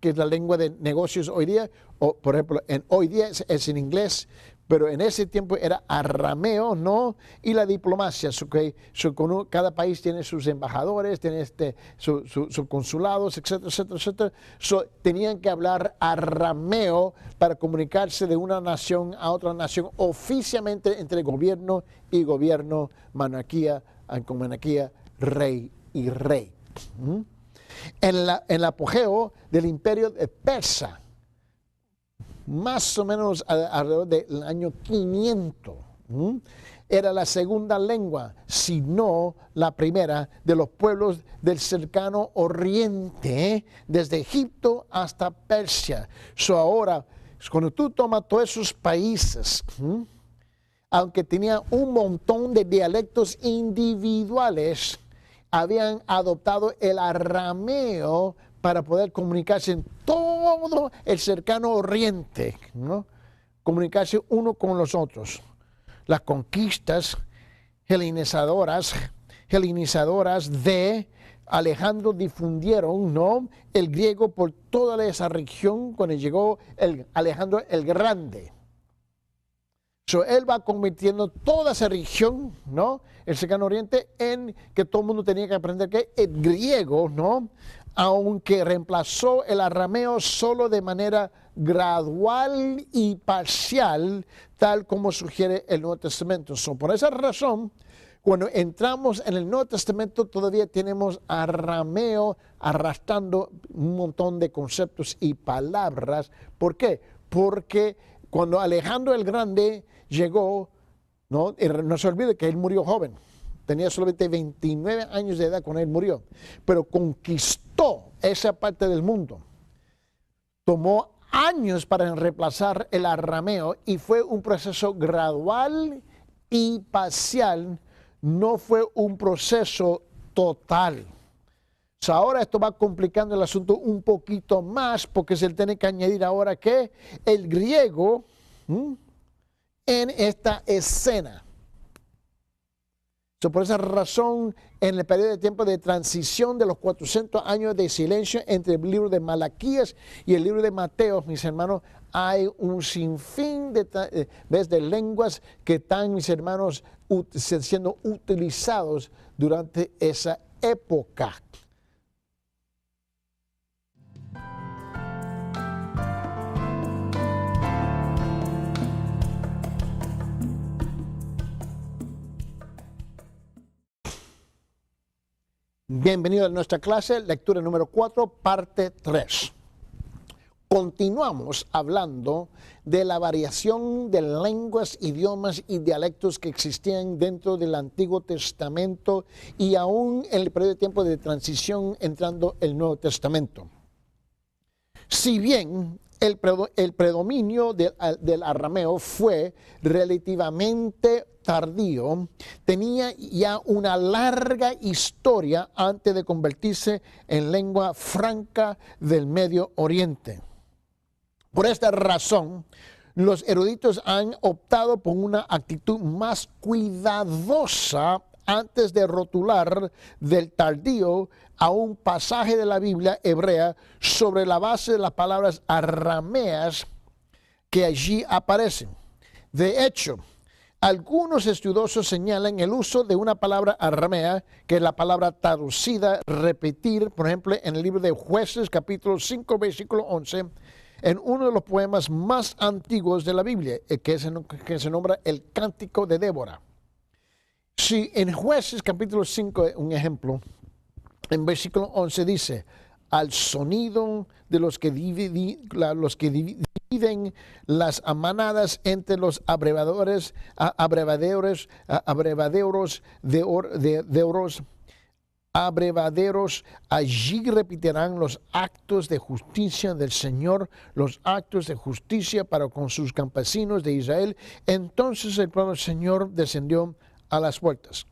que es la lengua de negocios hoy día, o por ejemplo, hoy día es en inglés, pero en ese tiempo era arameo, ¿no? Y la diplomacia, cada país tiene sus embajadores, tiene sus consulados, etcétera, etcétera, etcétera. Tenían que hablar arameo para comunicarse de una nación a otra nación, oficialmente entre gobierno y gobierno, monarquía con monarquía, rey y rey. En el apogeo del imperio de Persa, más o menos alrededor del año 500, era la segunda lengua, si no la primera, de los pueblos del cercano oriente, desde Egipto hasta Persia. Ahora, cuando tú tomas todos esos países, aunque tenían un montón de dialectos individuales, habían adoptado el arameo para poder comunicarse en todo el cercano oriente, ¿no? Comunicarse uno con los otros. Las conquistas helenizadoras helenizadoras de Alejandro difundieron, ¿no?, el griego por toda esa región cuando llegó Alejandro el Grande. Él va convirtiendo toda esa región, ¿no?, el cercano oriente, en que todo el mundo tenía que aprender que el griego, ¿no?, aunque reemplazó el arameo solo de manera gradual y parcial, tal como sugiere el Nuevo Testamento. Por esa razón, cuando entramos en el Nuevo Testamento, todavía tenemos arameo arrastrando un montón de conceptos y palabras. ¿Por qué? Porque cuando Alejandro el Grande llegó, no se olvide que él murió joven. Tenía solamente 29 años de edad cuando él murió. Pero conquistó esa parte del mundo. Tomó años para reemplazar el arameo y fue un proceso gradual y parcial. No fue un proceso total. Ahora esto va complicando el asunto un poquito más porque se tiene que añadir ahora que el griego en esta escena. Por esa razón, en el periodo de tiempo de transición de los 400 años de silencio entre el libro de Malaquías y el libro de Mateo, mis hermanos, hay un sinfín de lenguas que están, mis hermanos, siendo utilizados durante esa época. Bienvenido a nuestra clase, lectura número 4, parte 3. Continuamos hablando de la variación de lenguas, idiomas y dialectos que existían dentro del Antiguo Testamento y aún en el periodo de tiempo de transición entrando el Nuevo Testamento. Si bien el predominio del arameo fue relativamente tardío, tenía ya una larga historia antes de convertirse en lengua franca del Medio Oriente. Por esta razón, los eruditos han optado por una actitud más cuidadosa antes de rotular del tardío a un pasaje de la Biblia hebrea sobre la base de las palabras arameas que allí aparecen. De hecho, algunos estudiosos señalan el uso de una palabra aramea, que es la palabra traducida, repetir, por ejemplo, en el libro de Jueces, capítulo 5, versículo 11, en uno de los poemas más antiguos de la Biblia, que se nombra el Cántico de Débora. Si en Jueces, capítulo 5, un ejemplo, en versículo 11 dice, al sonido de los que dividen las manadas entre los abrevaderos allí repetirán los actos de justicia del Señor, los actos de justicia para con sus campesinos de Israel. Entonces el pueblo del Señor descendió a las puertas.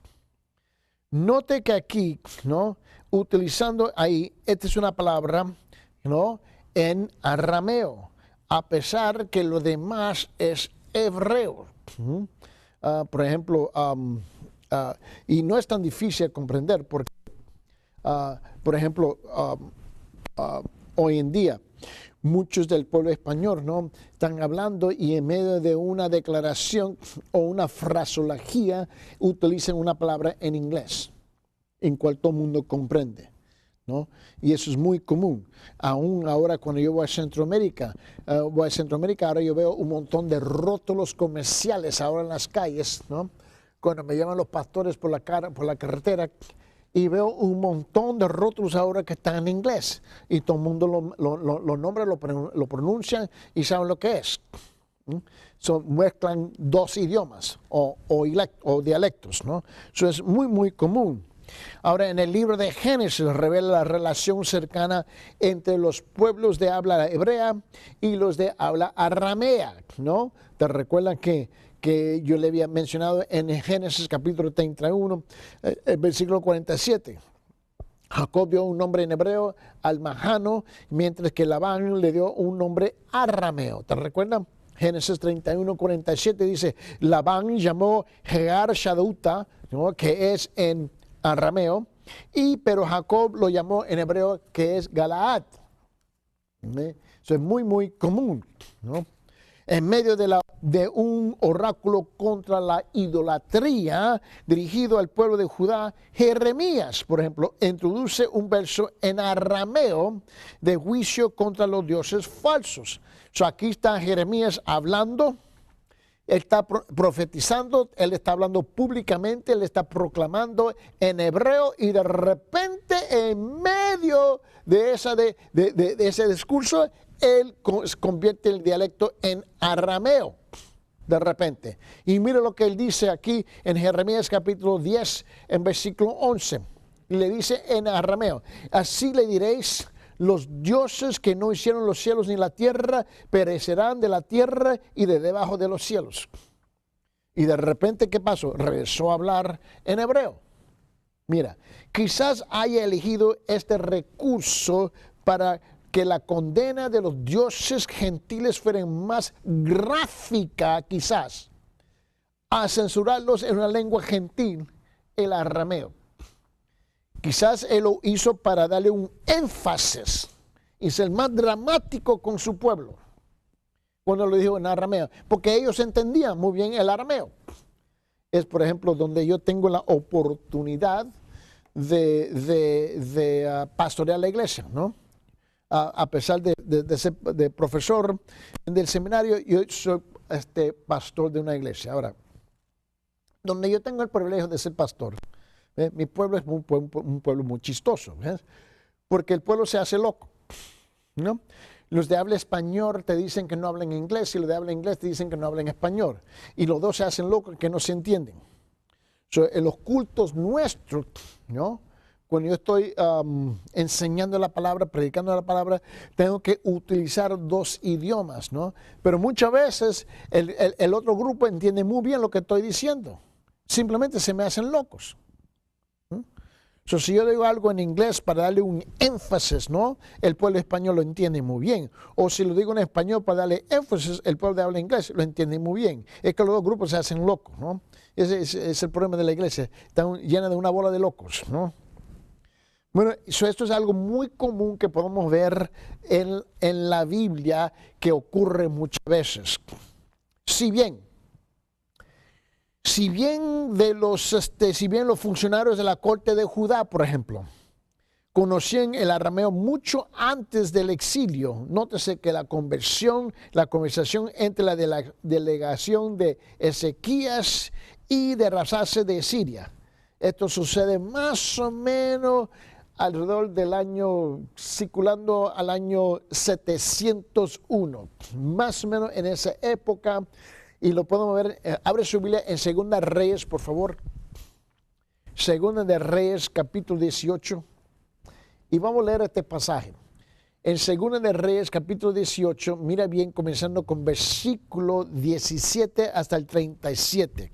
Note que aquí, ¿no?, utilizando ahí, esta es una palabra, ¿no?, en arameo, a pesar que lo demás es hebreo. Por ejemplo, y no es tan difícil de comprender porque, por ejemplo, hoy en día, muchos del pueblo español, ¿no?, están hablando y en medio de una declaración o una fraseología utilizan una palabra en inglés, en cual todo el mundo comprende, ¿no? Y eso es muy común. Aún ahora cuando yo voy a Centroamérica, ahora yo veo un montón de rótulos comerciales ahora en las calles, ¿no? Cuando me llaman los pastores por la carretera, y veo un montón de rótulos ahora que están en inglés. Y todo el mundo lo nombra, lo pronuncian y saben lo que es. Mezclan dos idiomas o dialectos, ¿no? Eso es muy, muy común. Ahora, en el libro de Génesis revela la relación cercana entre los pueblos de habla hebrea y los de habla aramea, ¿no? ¿Te recuerdan que yo le había mencionado en Génesis capítulo 31, el versículo 47? Jacob dio un nombre en hebreo al Mahano, mientras que Labán le dio un nombre arameo. ¿Te recuerdan? Génesis 31, 47 dice, Labán llamó Jegar Shadouta, ¿no?, que es en arameo, pero Jacob lo llamó en hebreo, que es Galaad. Eso es muy, muy común, ¿no? En medio de un oráculo contra la idolatría dirigido al pueblo de Judá, Jeremías, por ejemplo, introduce un verso en arameo de juicio contra los dioses falsos. Aquí está Jeremías hablando, él está profetizando, él está hablando públicamente, él está proclamando en hebreo, y de repente en medio de ese discurso, él convierte el dialecto en arameo, de repente. Y mira lo que él dice aquí en Jeremías capítulo 10, en versículo 11. Y le dice en arameo: así le diréis, los dioses que no hicieron los cielos ni la tierra perecerán de la tierra y de debajo de los cielos. Y de repente, ¿qué pasó? Regresó a hablar en hebreo. Mira, quizás haya elegido este recurso para que la condena de los dioses gentiles fuera más gráfica, quizás, a censurarlos en una lengua gentil, el arameo. Quizás él lo hizo para darle un énfasis y ser más dramático con su pueblo cuando lo dijo en arameo, porque ellos entendían muy bien el arameo. Es, por ejemplo, donde yo tengo la oportunidad de pastorear la iglesia, ¿no? A pesar de ser de profesor del seminario, yo soy pastor de una iglesia. Ahora, donde yo tengo el privilegio de ser pastor, mi pueblo es un pueblo muy chistoso, ¿ves? Porque el pueblo se hace loco, ¿no? Los de habla español te dicen que no hablan inglés, y los de habla inglés te dicen que no hablan español. Y los dos se hacen locos, que no se entienden. En los cultos nuestros, ¿no? Cuando yo estoy enseñando la palabra, predicando la palabra, tengo que utilizar dos idiomas, ¿no? Pero muchas veces el otro grupo entiende muy bien lo que estoy diciendo. Simplemente se me hacen locos. Si yo digo algo en inglés para darle un énfasis, ¿no? El pueblo español lo entiende muy bien. O si lo digo en español para darle énfasis, el pueblo de habla inglés lo entiende muy bien. Es que los dos grupos se hacen locos, ¿no? Ese es el problema de la iglesia. Está llena de una bola de locos, ¿no? Bueno, esto es algo muy común que podemos ver en la Biblia, que ocurre muchas veces. Si bien los funcionarios de la corte de Judá, por ejemplo, conocían el arameo mucho antes del exilio, nótese que la conversación entre la delegación de Ezequías y de Rasase de Siria. Esto sucede más o menos alrededor del año, circulando al año 701, más o menos en esa época. Y lo podemos ver, abre su Biblia en Segunda Reyes, por favor. Segunda de Reyes, capítulo 18. Y vamos a leer este pasaje. En Segunda de Reyes, capítulo 18, mira bien, comenzando con versículo 17 hasta el 37.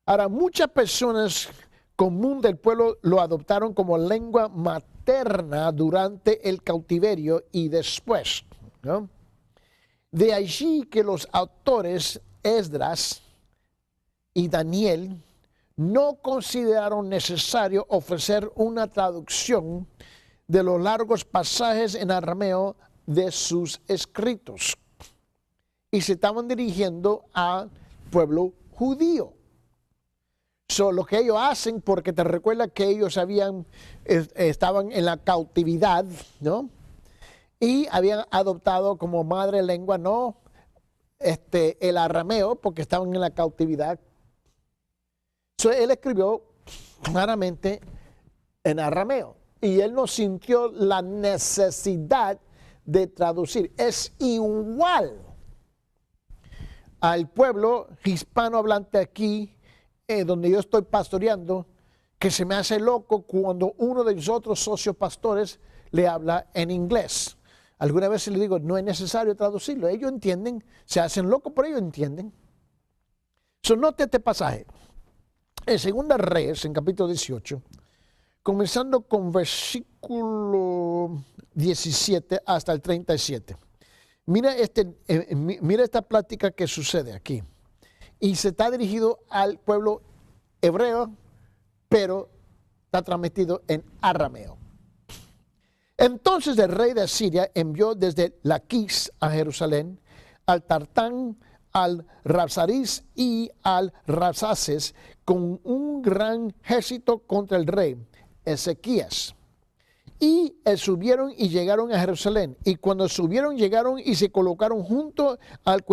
Ahora, muchas personas común del pueblo lo adoptaron como lengua materna durante el cautiverio y después, ¿no? De allí que los autores Esdras y Daniel no consideraron necesario ofrecer una traducción de los largos pasajes en arameo de sus escritos, y se estaban dirigiendo al pueblo judío. Lo que ellos hacen, porque te recuerda que ellos estaban en la cautividad, ¿no? Y habían adoptado como madre lengua, no el arameo, porque estaban en la cautividad. Él escribió claramente en arameo, y él no sintió la necesidad de traducir. Es igual al pueblo hispanohablante aquí, donde yo estoy pastoreando, que se me hace loco cuando uno de mis otros socios pastores le habla en inglés. Alguna vez le digo, no es necesario traducirlo. Ellos entienden, se hacen locos, pero ellos entienden. Note este pasaje. En Segunda Reyes, en capítulo 18, comenzando con versículo 17 hasta el 37. Mira esta plática que sucede aquí. Y se está dirigido al pueblo hebreo, pero está transmitido en arameo. Entonces el rey de Asiria envió desde Laquis a Jerusalén al Tartán, al Rabsaris y al Rabsaces con un gran ejército contra el rey Ezequías. Y subieron y llegaron a Jerusalén. Y cuando subieron, llegaron y se colocaron junto al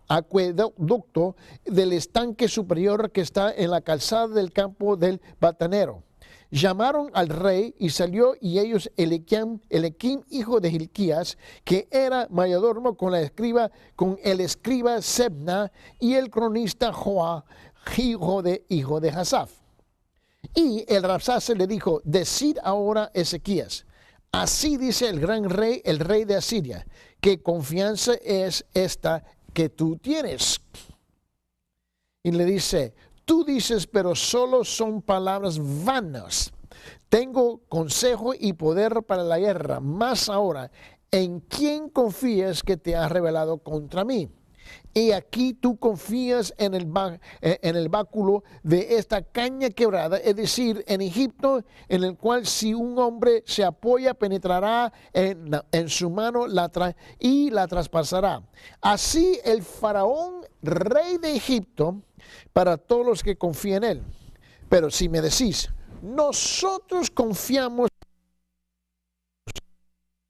acueducto del estanque superior que está en la calzada del campo del Batanero. Llamaron al rey y salió, y ellos, Eliaquim, hijo de Hilquías, que era mayordomo con el escriba Sebna y el cronista Joa, hijo de Asaf. Y el Rabsaces le dijo: decid ahora, Ezequías, así dice el gran rey, el rey de Asiria, ¿qué confianza es esta que tú tienes? Y le dice: tú dices, pero solo son palabras vanas. Tengo consejo y poder para la guerra, más ahora, ¿en quién confías que te has revelado contra mí? Y aquí tú confías en el báculo de esta caña quebrada, es decir, en Egipto, en el cual si un hombre se apoya, penetrará en su mano y la traspasará. Así el faraón, rey de Egipto, para todos los que confían en él. Pero si me decís, nosotros confiamos,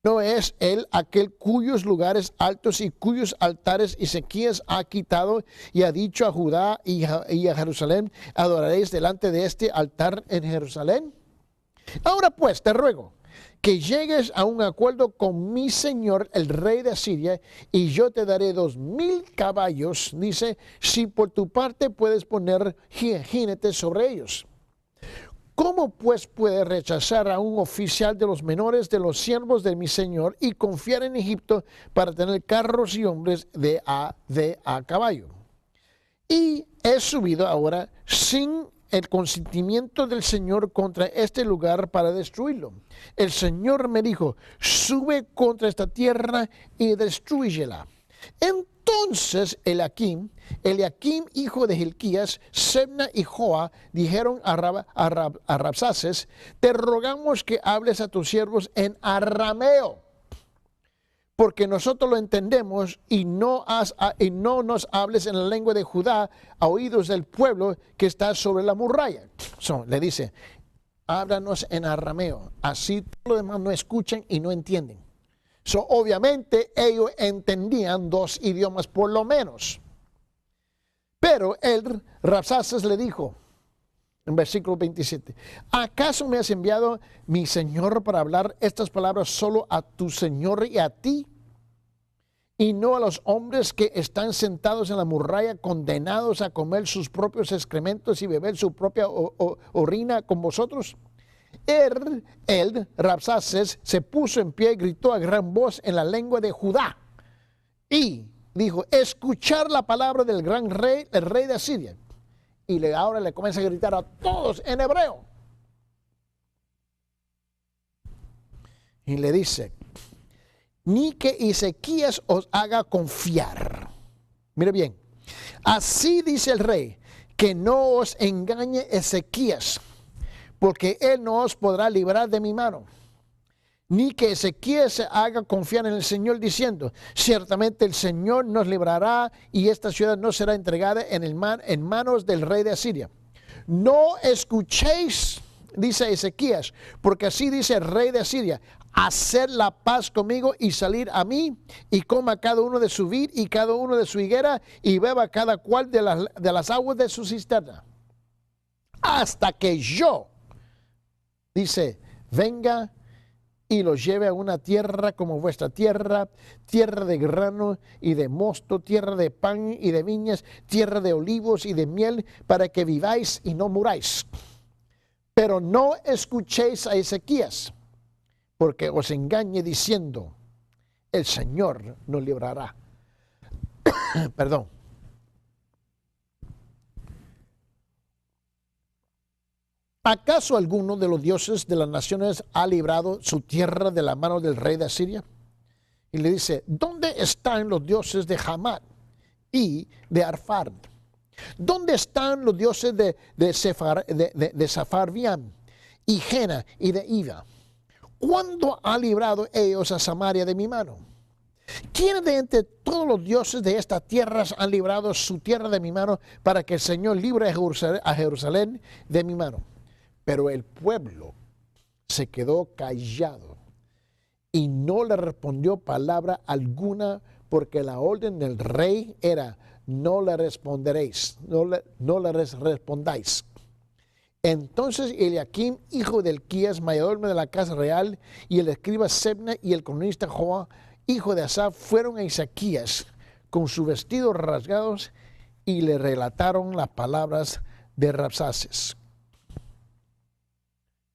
¿no es él aquel cuyos lugares altos y cuyos altares Ezequías ha quitado y ha dicho a Judá y a Jerusalén: adoraréis delante de este altar en Jerusalén? Ahora pues te ruego que llegues a un acuerdo con mi señor el rey de Asiria, y yo te daré 2000 caballos, dice, si por tu parte puedes poner jinetes sobre ellos. ¿Cómo pues puede rechazar a un oficial de los menores de los siervos de mi señor y confiar en Egipto para tener carros y hombres de a caballo? Y he subido ahora sin el consentimiento del Señor contra este lugar para destruirlo. El Señor me dijo: sube contra esta tierra y destrúyela. Entonces Eliaquim, hijo de Hilquías, Sebna y Joa dijeron a Rabsaces: te rogamos que hables a tus siervos en arameo, porque nosotros lo entendemos, y no nos hables en la lengua de Judá a oídos del pueblo que está sobre la muralla. Le dice: háblanos en arameo, así todos los demás no escuchan y no entienden. Obviamente ellos entendían 2 idiomas por lo menos. Pero el Rabsaces le dijo, en versículo 27, ¿acaso me has enviado mi señor para hablar estas palabras solo a tu señor y a ti, y no a los hombres que están sentados en la muralla, condenados a comer sus propios excrementos y beber su propia orina con vosotros? El Rabsaces se puso en pie y gritó a gran voz en la lengua de Judá y dijo: escuchar la palabra del gran rey, el rey de Asiria. Y ahora le comienza a gritar a todos en hebreo. Y le dice: ni que Ezequías os haga confiar. Mire bien, así dice el rey, que no os engañe Ezequías, porque él no os podrá librar de mi mano. Ni que Ezequías se haga confiar en el Señor diciendo: ciertamente el Señor nos librará y esta ciudad no será entregada en manos del rey de Asiria. No escuchéis, dice Ezequías, porque así dice el rey de Asiria: hacer la paz conmigo y salir a mí, y coma cada uno de su vid y cada uno de su higuera, y beba cada cual de las aguas de su cisterna, hasta que yo, dice, venga y los lleve a una tierra como vuestra tierra, tierra de grano y de mosto, tierra de pan y de viñas, tierra de olivos y de miel, para que viváis y no muráis. Pero no escuchéis a Ezequías, porque os engañe diciendo: el Señor nos librará. Perdón. ¿Acaso alguno de los dioses de las naciones ha librado su tierra de la mano del rey de Asiria? Y le dice: ¿dónde están los dioses de Hamat y de Arfad? ¿Dónde están los dioses de Sepharvaim y Jena y de Iva? ¿Cuándo ha librado ellos a Samaria de mi mano? ¿Quiénes de entre todos los dioses de estas tierras han librado su tierra de mi mano para que el Señor libre a Jerusalén de mi mano? Pero el pueblo se quedó callado y no le respondió palabra alguna, porque la orden del rey era: no le responderéis, no le respondáis. Entonces Eliaquim, hijo de Hilquías, mayordomo de la casa real, y el escriba Sebna y el cronista Joa, hijo de Asaf, fueron a Ezequías con sus vestidos rasgados y le relataron las palabras de Rabsaces.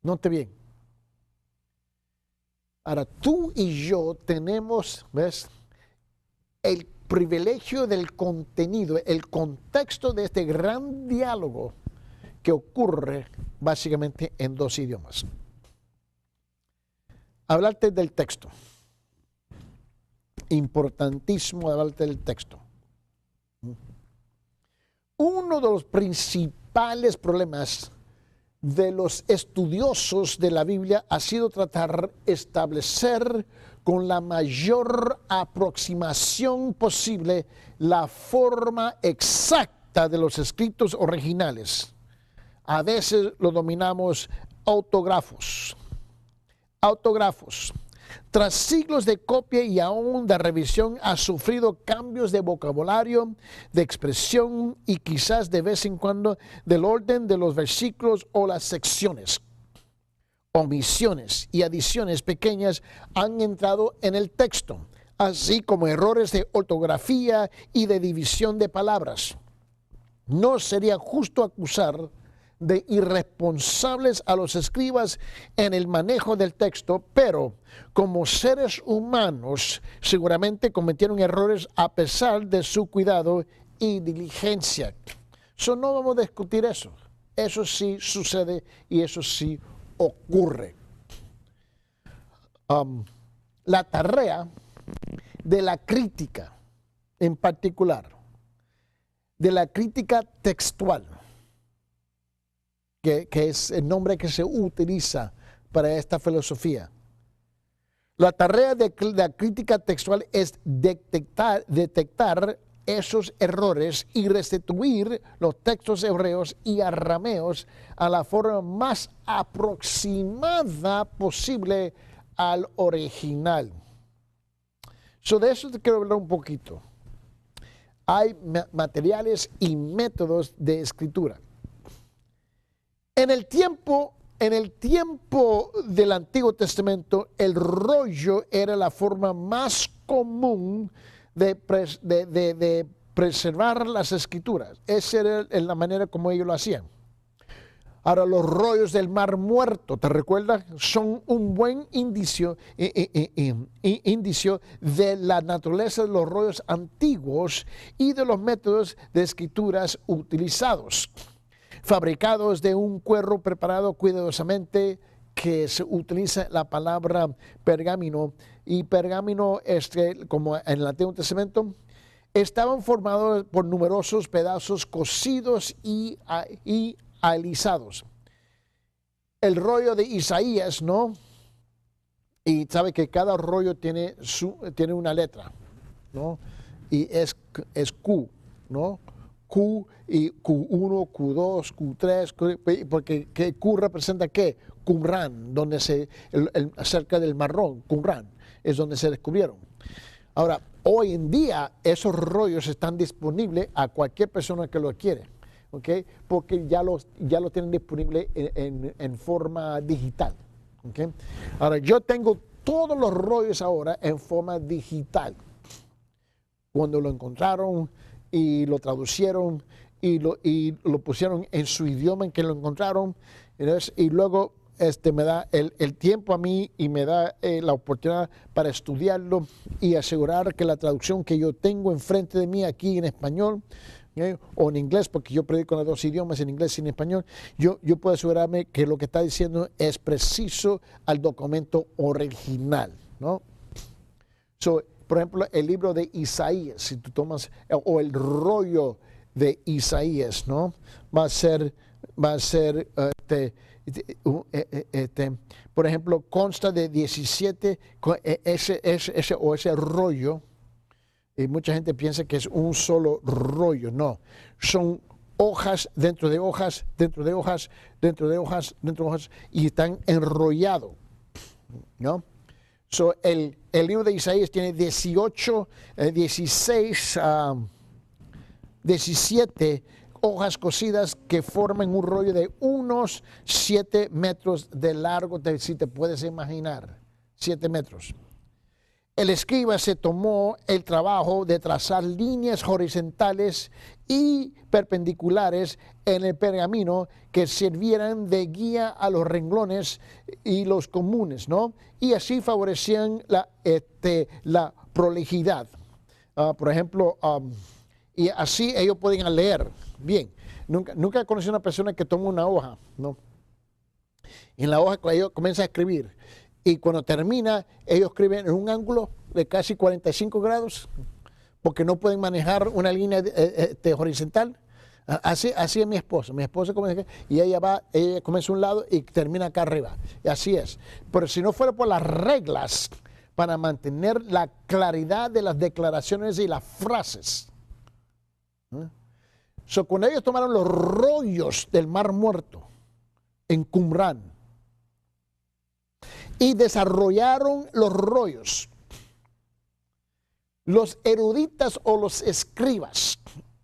Note bien. Ahora, tú y yo tenemos, ¿ves?, el privilegio del contenido, el contexto de este gran diálogo que ocurre básicamente en dos idiomas. Hablarte del texto. Importantísimo hablarte del texto. Uno de los principales problemas de los estudiosos de la Biblia ha sido tratar de establecer con la mayor aproximación posible la forma exacta de los escritos originales. A veces lo denominamos autógrafos. Tras siglos de copia y aún de revisión, ha sufrido cambios de vocabulario, de expresión y quizás de vez en cuando del orden de los versículos o las secciones. Omisiones y adiciones pequeñas han entrado en el texto, así como errores de ortografía y de división de palabras. No sería justo acusar de irresponsables a los escribas en el manejo del texto, pero como seres humanos seguramente cometieron errores a pesar de su cuidado y diligencia. No vamos a discutir eso. Eso sí sucede y eso sí ocurre. La tarea de la crítica, en particular, de la crítica textual, que es el nombre que se utiliza para esta filosofía. La tarea de la crítica textual es detectar esos errores y restituir los textos hebreos y arameos a la forma más aproximada posible al original. De eso te quiero hablar un poquito. Hay materiales y métodos de escritura. En el tiempo del Antiguo Testamento, el rollo era la forma más común de preservar las escrituras. Esa era la manera como ellos lo hacían. Ahora, los rollos del Mar Muerto, ¿te recuerdas? Son un buen indicio de la naturaleza de los rollos antiguos y de los métodos de escrituras utilizados. Fabricados de un cuero preparado cuidadosamente, que se utiliza la palabra pergamino, y pergamino, como en el Antiguo Testamento, estaban formados por numerosos pedazos cosidos y alisados. El rollo de Isaías, ¿no? Y sabe que cada rollo tiene una letra, ¿no? Y es Q, ¿no? Q y Q1, Q2, Q3, porque Q representa ¿qué? Qumran, donde cerca del Marrón, Qumran, es donde se descubrieron. Ahora, hoy en día esos rollos están disponibles a cualquier persona que lo quiere, ¿ok? Porque ya lo tienen disponible en forma digital, ¿ok? Ahora, yo tengo todos los rollos ahora en forma digital. Cuando lo encontraron y lo traducieron y lo pusieron en su idioma en que lo encontraron, y luego me da el tiempo a mí y me da la oportunidad para estudiarlo y asegurar que la traducción que yo tengo enfrente de mí aquí en español o en inglés, porque yo predico en los dos idiomas, en inglés y en español, yo puedo asegurarme que lo que está diciendo es preciso al documento original, ¿no? Por ejemplo, el libro de Isaías, si tú tomas, o el rollo de Isaías, ¿no? Va a ser, por ejemplo, consta de 17, ese rollo, y mucha gente piensa que es un solo rollo. No, son hojas dentro de hojas, dentro de hojas, dentro de hojas, dentro de hojas, y están enrollados, ¿no? So, el libro de Isaías tiene 17 hojas cosidas que forman un rollo de unos 7 metros de largo, si te puedes imaginar, 7 metros. El escriba se tomó el trabajo de trazar líneas horizontales y perpendiculares en el pergamino que sirvieran de guía a los renglones y los comunes, ¿no? Y así favorecían la prolijidad. Por ejemplo, y así ellos podían leer bien. Nunca conocí a una persona que toma una hoja, ¿no? Y en la hoja ellos comienzan a escribir. Y cuando termina, ellos escriben en un ángulo de casi 45 grados, porque no pueden manejar una línea horizontal. Así es mi esposa. Mi esposa comienza, y ella comienza a un lado y termina acá arriba. Y así es. Pero si no fuera por las reglas para mantener la claridad de las declaraciones y las frases. Cuando ellos tomaron los rollos del Mar Muerto en Qumran, y desarrollaron los rollos, los eruditas o los escribas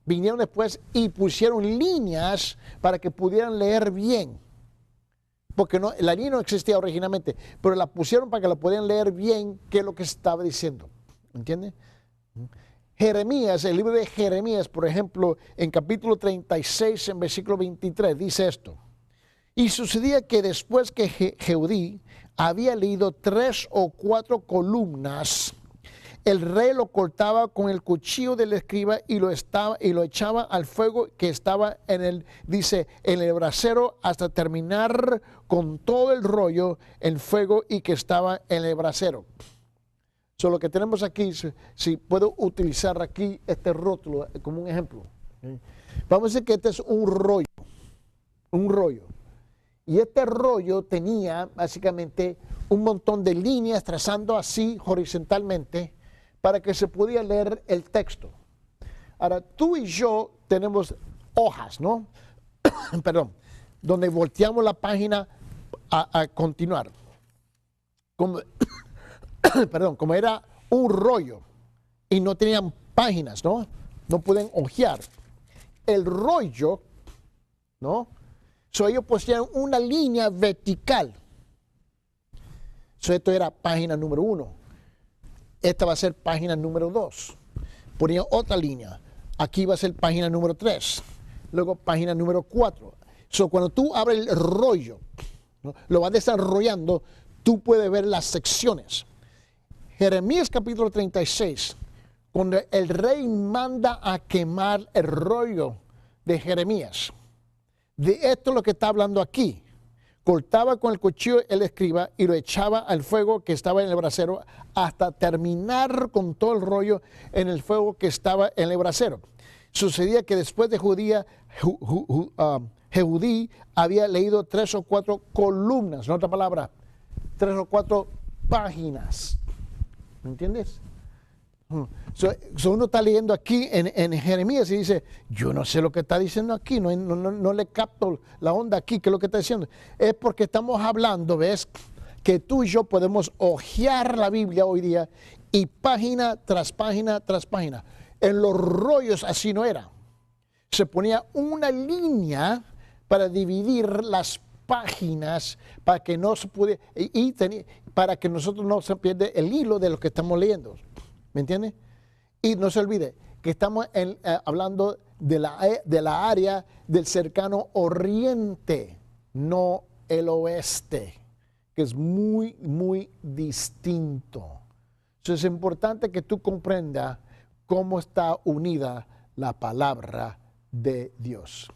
vinieron después y pusieron líneas para que pudieran leer bien, porque la línea no existía originalmente, pero la pusieron para que la pudieran leer bien qué es lo que estaba diciendo, ¿entiende? Jeremías, el libro de Jeremías, por ejemplo, en capítulo 36, en versículo 23, dice esto: y sucedía que después que Jehudí había leído 3 o 4 columnas, el rey lo cortaba con el cuchillo del escriba y lo echaba al fuego que estaba en el brasero, hasta terminar con todo el rollo en fuego y que estaba en el brasero. Lo que tenemos aquí, si puedo utilizar aquí este rótulo como un ejemplo. Vamos a decir que este es un rollo. Y este rollo tenía básicamente un montón de líneas trazando así horizontalmente para que se pudiera leer el texto. Ahora, tú y yo tenemos hojas, ¿no? Perdón, donde volteamos la página a continuar. Como era un rollo y no tenían páginas, ¿no? No pueden hojear. El rollo, ¿no? Ellos pusieron una línea vertical. Esto era página número 1. Esta va a ser página número 2. Ponían otra línea. Aquí va a ser página número 3. Luego página número 4. Cuando tú abres el rollo, ¿no? Lo vas desarrollando, tú puedes ver las secciones. Jeremías capítulo 36, cuando el rey manda a quemar el rollo de Jeremías. De esto es lo que está hablando aquí. Cortaba con el cuchillo el escriba y lo echaba al fuego que estaba en el brasero hasta terminar con todo el rollo en el fuego que estaba en el brasero. Sucedía que después de Jehudí había leído 3 o 4 columnas, en otra palabra, 3 o 4 páginas. ¿Me entiendes? Uno está leyendo aquí en Jeremías y dice, yo no sé lo que está diciendo aquí, no le capto la onda aquí, ¿qué es lo que está diciendo? Es porque estamos hablando, ¿ves? Que tú y yo podemos hojear la Biblia hoy día y página tras página tras página. En los rollos así no era. Se ponía una línea para dividir las páginas para que no se pudiera, para que nosotros no se pierda el hilo de lo que estamos leyendo. ¿Me entiende? Y no se olvide que estamos hablando de la área del cercano oriente, no el oeste, que es muy, muy distinto. Entonces es importante que tú comprendas cómo está unida la palabra de Dios.